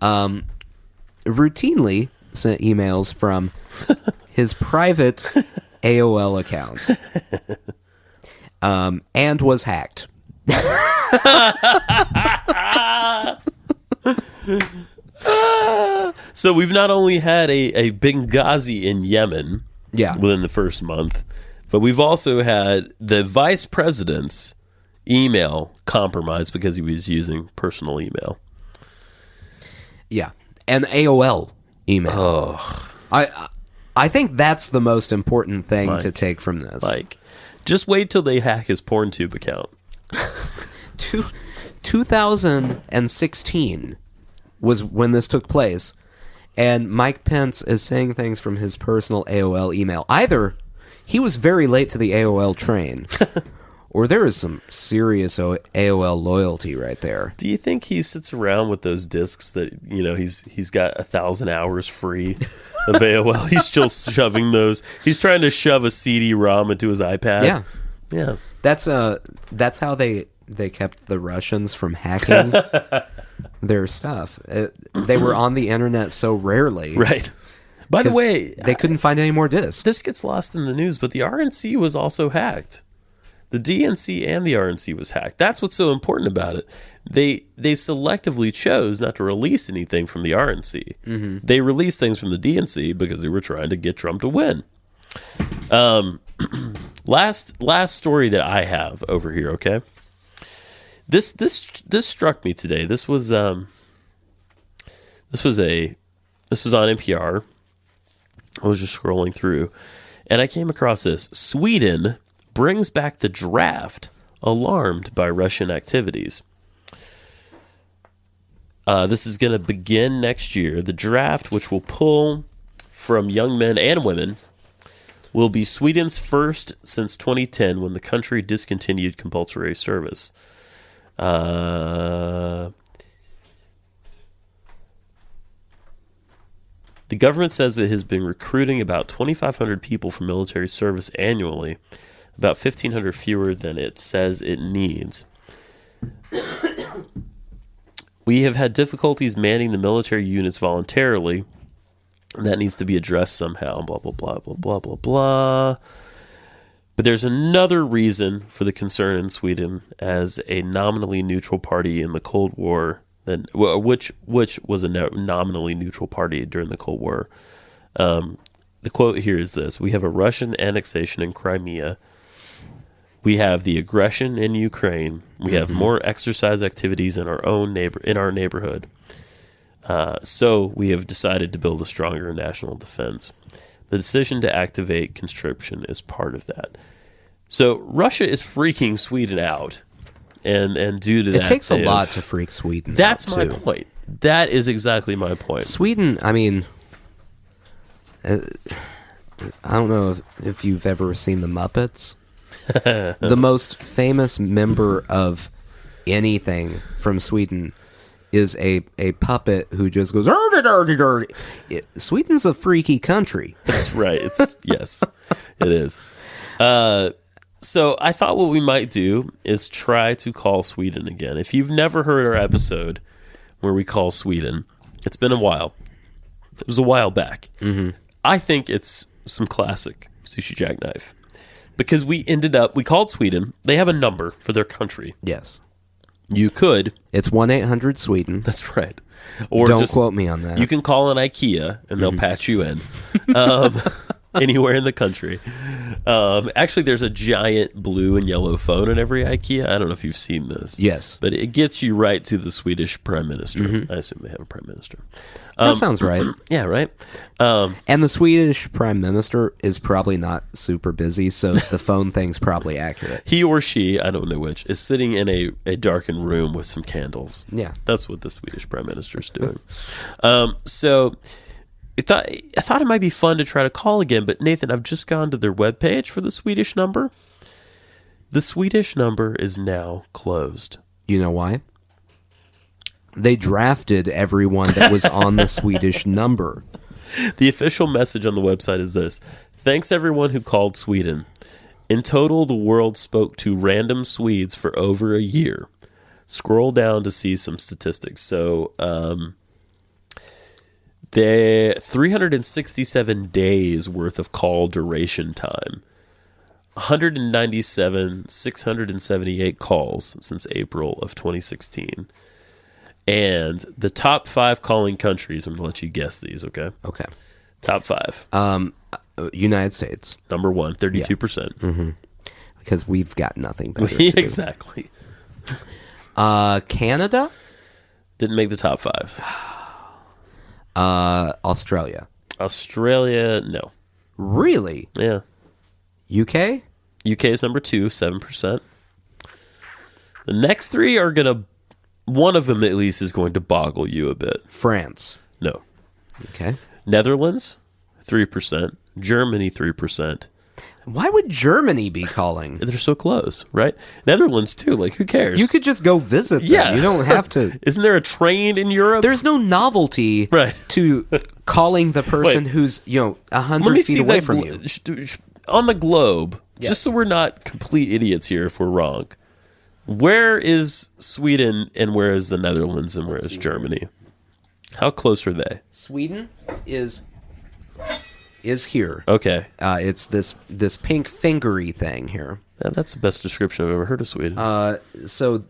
routinely sent emails from his private AOL account and was hacked. So we've not only had a Benghazi in Yemen within the first month, but we've also had the vice president's email compromised because he was using personal email. Yeah, and AOL email. Oh. I think that's the most important thing Mike, to take from this. Like, just wait till they hack his PornTube account. 2016 was when this took place, and Mike Pence is saying things from his personal AOL email. Either he was very late to the AOL train, or there is some serious AOL loyalty right there. Do you think he sits around with those discs that, you know, he's got 1,000 hours free of AOL? He's still shoving those. He's trying to shove a CD-ROM into his iPad. Yeah. Yeah. That's how they kept the Russians from hacking their stuff. They were on the internet so rarely. Right. By the 'cause way, they couldn't find any more discs. this gets lost in the news, but the RNC was also hacked. The DNC and the RNC was hacked. That's what's so important about it. They selectively chose not to release anything from the RNC. Mm-hmm. They released things from the DNC because they were trying to get Trump to win. Last story that I have over here. Okay, this struck me today. This was on NPR. I was just scrolling through, and I came across this. Sweden brings back the draft, alarmed by Russian activities. This is going to begin next year. The draft, which will pull from young men and women, will be Sweden's first since 2010, when the country discontinued compulsory service. The government says it has been recruiting about 2,500 people for military service annually, about 1,500 fewer than it says it needs. We have had difficulties manning the military units voluntarily. That needs to be addressed somehow, blah, blah, blah, blah, blah, blah, blah. But there's another reason for the concern in Sweden as a nominally neutral party in the Cold War, which was a nominally neutral party during the Cold War. The quote here is this: "We have a Russian annexation in Crimea. We have the aggression in Ukraine. We have more exercise activities in our neighborhood. So we have decided to build a stronger national defense. The decision to activate conscription is part of that." So Russia is freaking Sweden out, and due to that, it takes a lot to freak Sweden. That's out, my too. point. That is exactly my point. Sweden, I mean, I don't know if you've ever seen the Muppets. The most famous member of anything from Sweden is a puppet who just goes, "Dirty, dirty." Sweden's a freaky country. That's right. Yes, it is. So I thought what we might do is try to call Sweden again. If you've never heard our episode where we call Sweden, it's been a while. It was a while back. Mm-hmm. I think it's some classic Sushi Jackknife. Because we called Sweden. They have a number for their country. Yes. You could. It's 1-800 Sweden. That's right. Or don't quote me on that. You can call an IKEA and they'll patch you in. Anywhere in the country. Actually, there's a giant blue and yellow phone in every IKEA. I don't know if you've seen this. Yes. But it gets you right to the Swedish Prime Minister. Mm-hmm. I assume they have a Prime Minister. That sounds right. Yeah, right? And the Swedish Prime Minister is probably not super busy, so the phone thing's probably accurate. He or she, I don't know which, is sitting in a darkened room with some candles. Yeah. That's what the Swedish Prime Minister is doing. So I thought it might be fun to try to call again, but Nathan, I've just gone to their webpage for the Swedish number. The Swedish number is now closed. You know why? They drafted everyone that was on the Swedish number. The official message on the website is this: thanks everyone who called Sweden. In total, the world spoke to random Swedes for over a year. Scroll down to see some statistics. So, the 367 days worth of call duration time. 678 calls since April of 2016. And the top 5 calling countries, I'm going to let you guess these, okay? Okay. Top 5. United States. Number 1, 32%. Mm-hmm. Because we've got nothing better to do. Exactly. Canada? Didn't make the top 5. Australia. Australia, no. Really? Yeah. UK? UK is number 2, 7%. The next 3 are going to... One of them, at least, is going to boggle you a bit. France. No. Okay. Netherlands, 3%. Germany, 3%. Why would Germany be calling? They're so close, right? Netherlands, too. Like, who cares? You could just go visit them. Yeah. You don't have to. Isn't there a train in Europe? There's no novelty Right. to calling the person who's, 100 feet away from you. On the globe, Yeah. just so we're not complete idiots here if we're wrong, where is Sweden and where is the Netherlands and where is Germany? How close are they? Sweden is here. Okay. It's this pink fingery thing here. Yeah, that's the best description I've ever heard of Sweden. So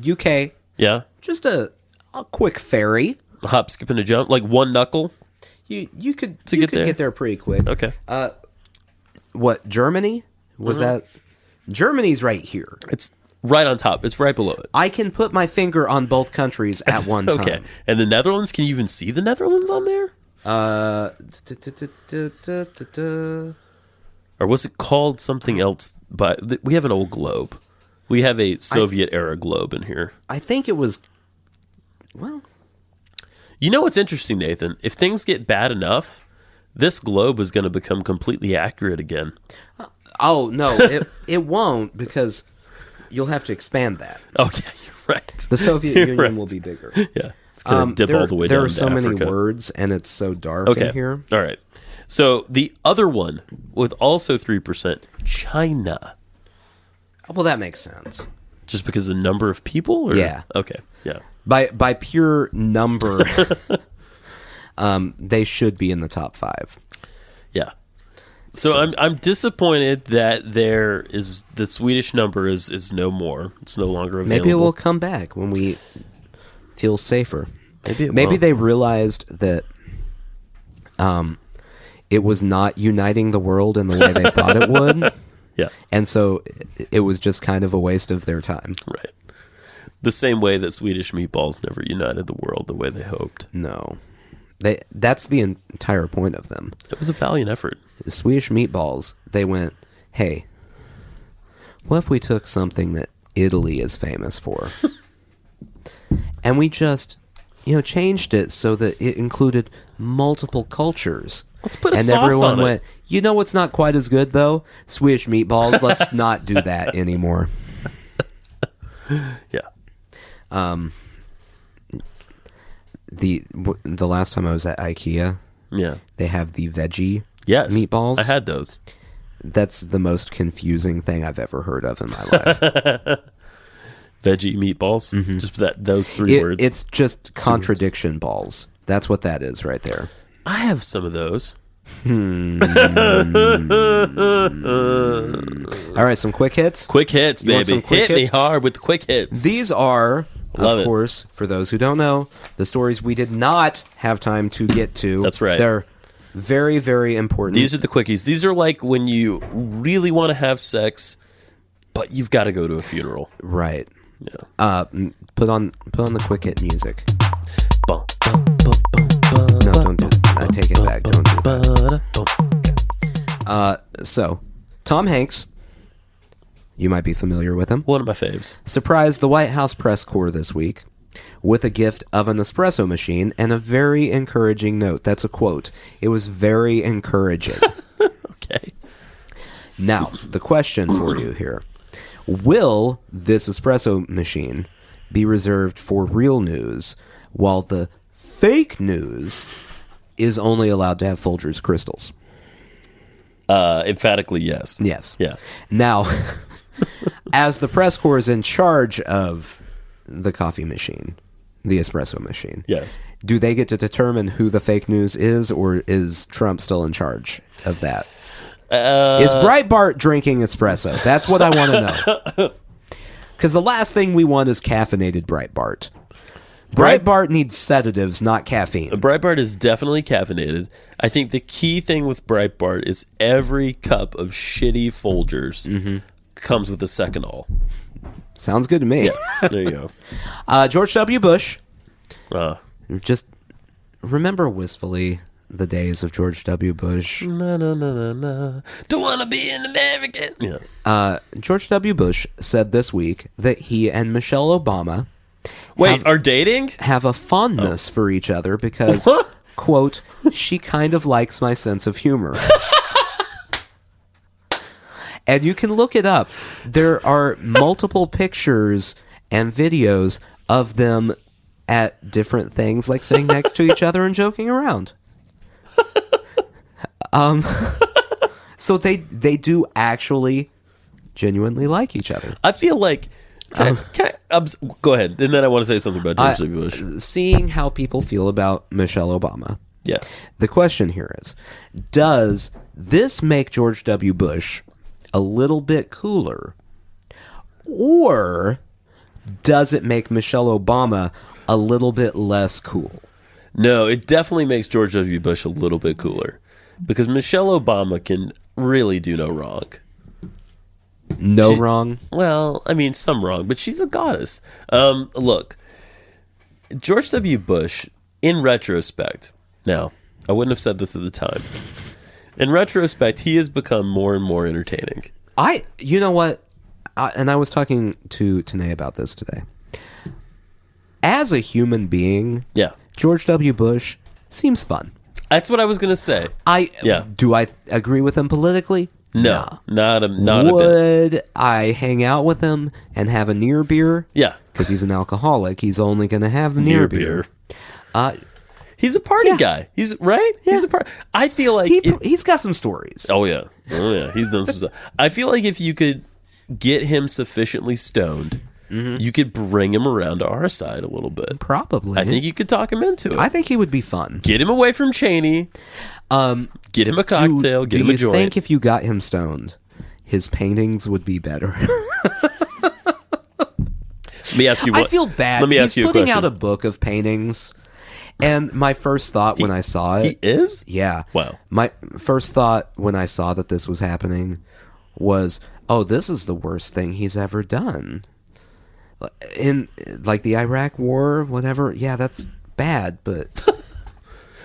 UK, yeah? just a quick ferry. A hop, skip, and a jump? Like one knuckle? You could get there? get there pretty quick. Okay. What, Germany? Was that? Germany's right here. It's right on top. It's right below it. I can put my finger on both countries at one time. Okay. And the Netherlands, can you even see the Netherlands on there? Or was it called something else? But we have an old globe. We have a Soviet-era globe in here. I think it was... Well... You know what's interesting, Nathan? If things get bad enough, this globe is going to become completely accurate again. Oh, no, it won't, because you'll have to expand that. Oh, yeah, you're right. The Soviet You're Union right. will be bigger. Yeah, it's going to dip all the way down There are so to many Africa. words, and it's so dark in here. All right. So the other one, with also 3%, China. Well, that makes sense. Just because of the number of people? Or? Yeah. Okay, yeah. By pure number, they should be in the top 5. Yeah. So I'm disappointed that the Swedish number is no more. It's no longer available. Maybe it will come back when we feel safer. Maybe they realized that it was not uniting the world in the way they thought it would. Yeah. And so it was just kind of a waste of their time. Right. The same way that Swedish Meatballs never united the world the way they hoped. No. That's the entire point of them. It was a valiant effort. The Swedish Meatballs, they went, hey, what if we took something that Italy is famous for and we just, changed it so that it included multiple cultures? Let's put a and sauce everyone on went, you know what's not quite as good, though? Swedish Meatballs. Let's not do that anymore. Yeah. The last time I was at IKEA, Yeah. they have the veggie Yes. meatballs. I had those. That's the most confusing thing I've ever heard of in my life. Veggie meatballs. Just those 3 words. It's just contradiction balls. That's what that is right there. I have some of those. All right, some quick hits. Quick hits, You want baby. some quick Hit me hits? hard with the quick hits. These are, Love of it. course, for those who don't know, the stories we did not have time to get to. That's right. They're very, very important. These are the quickies. These are like when you really want to have sex, but you've got to go to a funeral. right. Yeah. Put on the quick hit music. Bum, bum, bum, bum, bum, No, don't do that. I take it back. Don't do that. bum. So, Tom Hanks, you might be familiar with him, One of my faves. surprised the White House press corps this week with a gift of an espresso machine and a very encouraging note. That's a quote. It was very encouraging. Okay. Now, the question for you here. Will this espresso machine be reserved for real news, while the fake news is only allowed to have Folgers crystals? Emphatically, yes. Yes. Yeah. Now, as the press corps is in charge of the coffee machine, the espresso machine, Yes. do they get to determine who the fake news is, or is Trump still in charge of that? Is Breitbart drinking espresso? That's what I want to know. Because the last thing we want is caffeinated Breitbart. Breitbart needs sedatives, not caffeine. Breitbart is definitely caffeinated. I think the key thing with Breitbart is every cup of shitty Folgers comes with a second all. Sounds good to me. Yeah, there you go. George W. Bush. Uh, Just remember wistfully the days of George W. Bush. na, na, na, na, na. Don't want to be an American. Yeah. George W. Bush said this week that he and Michelle Obama Wait, are dating? have a fondness for each other because, quote, she kind of likes my sense of humor. And you can look it up. There are multiple pictures and videos of them at different things, like sitting next to each other and joking around. So they do actually genuinely like each other. I feel like... go ahead. And then I want to say something about George W. Bush. Seeing how people feel about Michelle Obama. Yeah. The question here is, does this make George W. Bush a little bit cooler? Or does it make Michelle Obama a little bit less cool? No, it definitely makes George W. Bush a little bit cooler. Because Michelle Obama can really do no wrong. Wrong? Well, I mean, some wrong, but she's a goddess. Look, George W. Bush, in retrospect, now, I wouldn't have said this at the time. In retrospect, he has become more and more entertaining. You know what? And I was talking to Tanae about this today. As a human being, Yeah. George W. Bush seems fun. That's what I was going to say. Do I agree with him politically? No, not a bit. Would I hang out with him and have a near beer? Yeah. Because he's an alcoholic. He's only going to have the near beer. He's a party guy. He's right. Yeah. He's a party. I feel like he's got some stories. Oh yeah. He's done some stuff. I feel like if you could get him sufficiently stoned, you could bring him around to our side a little bit. Probably. I think you could talk him into it. I think he would be fun. Get him away from Cheney. Get him a cocktail. Get him a joint. Do you think if you got him stoned, his paintings would be better? Let me ask you. I feel bad. Let me ask you a question. He's putting out a book of paintings, and my first thought when I saw it, he is. Yeah. Wow. My first thought when I saw that this was happening was, oh, this is the worst thing he's ever done. In like the Iraq War, whatever. Yeah, that's bad, but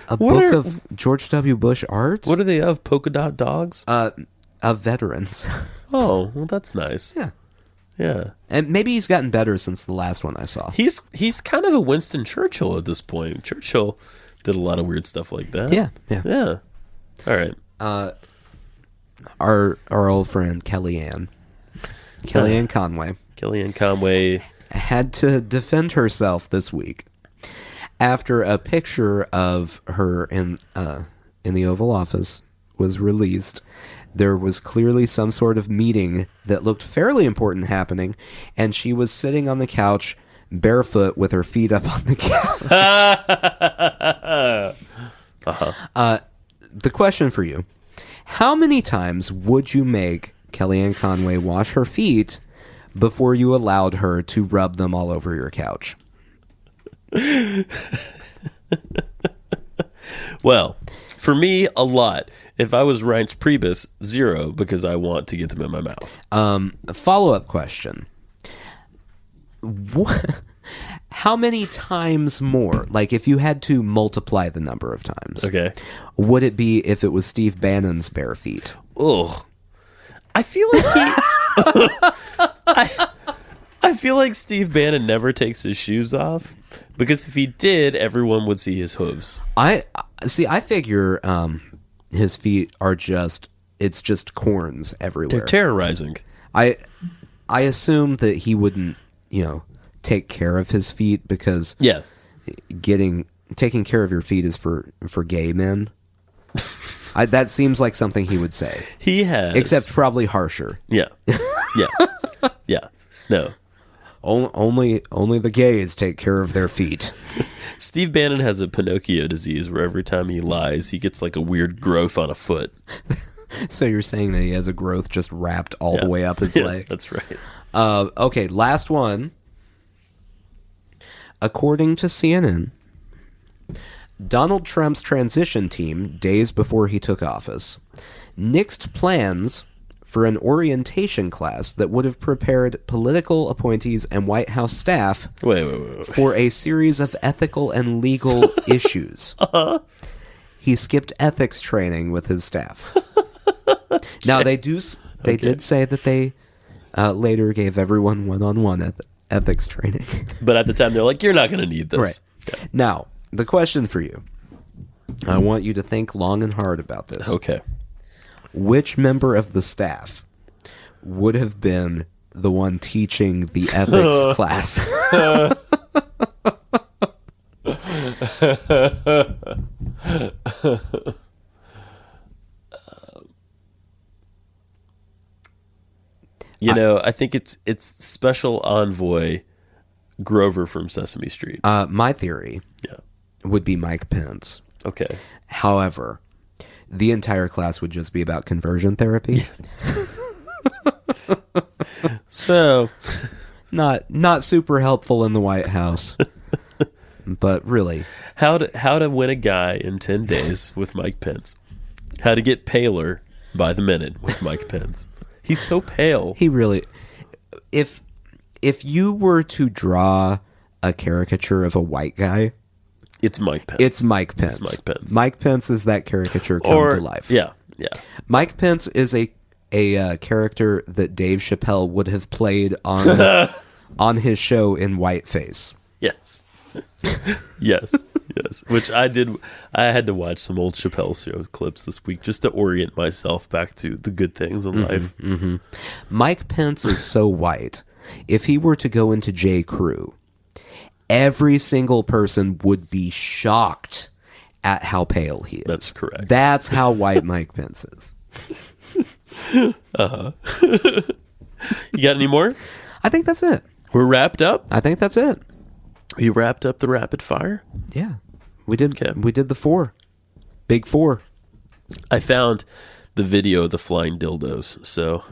a book of George W. Bush art. What are they of? Polka dot dogs? Of veterans. Oh, well, that's nice. Yeah. Yeah. And maybe he's gotten better since the last one I saw. He's kind of a Winston Churchill at this point. Churchill did a lot of weird stuff like that. Yeah. All right. Our old friend Kellyanne Conway. Kellyanne Conway had to defend herself this week after a picture of her in the Oval Office was released. There was clearly some sort of meeting that looked fairly important happening, and she was sitting on the couch barefoot with her feet up on the couch. The question for you, how many times would you make Kellyanne Conway wash her feet before you allowed her to rub them all over your couch? Well, for me, a lot. If I was Reince Priebus, 0, because I want to get them in my mouth. A follow-up question. How many times more? Like, if you had to multiply the number of times. Okay. Would it be if it was Steve Bannon's bare feet? Ugh. I feel like he... I feel like Steve Bannon never takes his shoes off because if he did, everyone would see his hooves. I figure his feet are just corns everywhere. They're terrorizing. I assume that he wouldn't, take care of his feet because taking care of your feet is for gay men. That seems like something he would say. He has, except probably harsher. Yeah. No. Only the gays take care of their feet. Steve Bannon has a Pinocchio disease where every time he lies, he gets like a weird growth on a foot. So you're saying that he has a growth just wrapped all the way up his leg? That's right. Okay, last one. According to CNN, Donald Trump's transition team, days before he took office, nixed plans for an orientation class that would have prepared political appointees and White House staff Wait. for a series of ethical and legal issues. He skipped ethics training with his staff. Now, they did say that they later gave everyone one-on-one ethics training. But at the time, they're like, you're not going to need this. Right. Yeah. Now, the question for you. I want you to think long and hard about this. Okay. Which member of the staff would have been the one teaching the ethics class? I think it's Special Envoy Grover from Sesame Street. My theory would be Mike Pence. Okay. However, the entire class would just be about conversion therapy. So, not super helpful in the White House. But really, how to win a guy in 10 days with Mike Pence. How to get paler by the minute with Mike Pence. He's so pale. He really, if you were to draw a caricature of a white guy, it's Mike Pence. It's Mike Pence. Mike Pence is that caricature come to life. Yeah. Mike Pence is a character that Dave Chappelle would have played on his show in whiteface. Yes. Yes. Which I did. I had to watch some old Chappelle show clips this week just to orient myself back to the good things in life. Mm-hmm. Mike Pence is so white. If he were to go into J. Crew, every single person would be shocked at how pale he is. That's correct. That's how white Mike Pence is. You got any more? I think that's it. We're wrapped up? I think that's it. We wrapped up the rapid fire? Yeah. We did. Okay. We did the 4. Big 4. I found the video of the flying dildos. So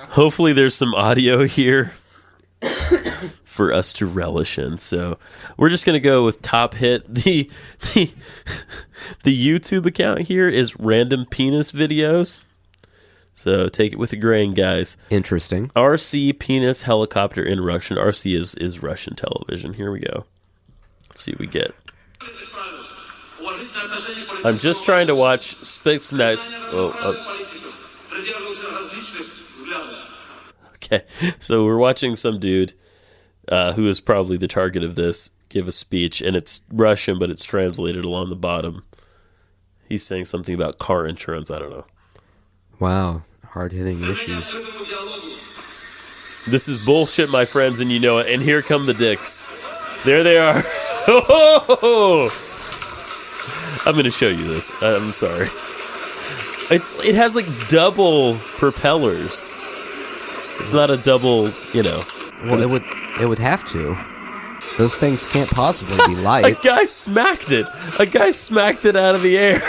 hopefully there's some audio here for us to relish in. So we're just going to go with top hit. The YouTube account here is Random Penis Videos. So take it with a grain, guys. Interesting. RC Penis Helicopter Interruption. RC is Russian television. Here we go. Let's see what we get. I'm just trying to watch Spixnet's. Okay, so we're watching some dude who is probably the target of this give a speech, and it's Russian, but it's translated along the bottom. He's saying something about car insurance. I don't know. Wow, hard-hitting issues. This is bullshit, my friends, and you know it. And here come the dicks. There they are. I'm going to show you this. I'm sorry. It has like double propellers. It's not a double, Well, it would have to. Those things can't possibly be light. A guy smacked it. A guy smacked it out of the air.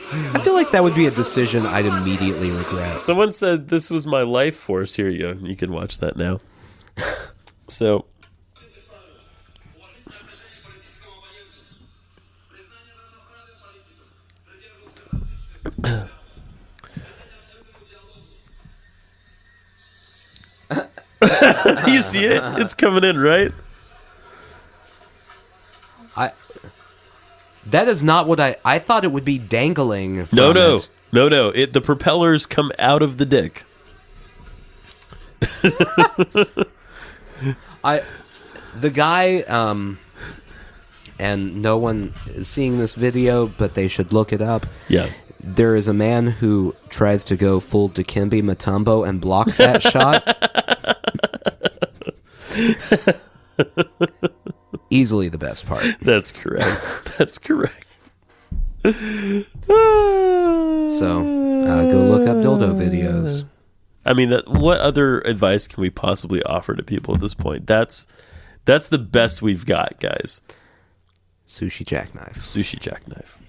I feel like that would be a decision I'd immediately regret. Someone said this was my life force. Here you go. You can watch that now. So. You see it? It's coming in, right? That is not what I thought it would be dangling from No. it. The propellers come out of the dick. The guy, and no one is seeing this video, but they should look it up. Yeah. There is a man who tries to go full Dikembe Mutombo and block that shot. Easily the best part. That's correct. That's correct. So, go look up dildo videos. I mean, what other advice can we possibly offer to people at this point? That's the best we've got, guys. Sushi jackknife. Sushi jackknife.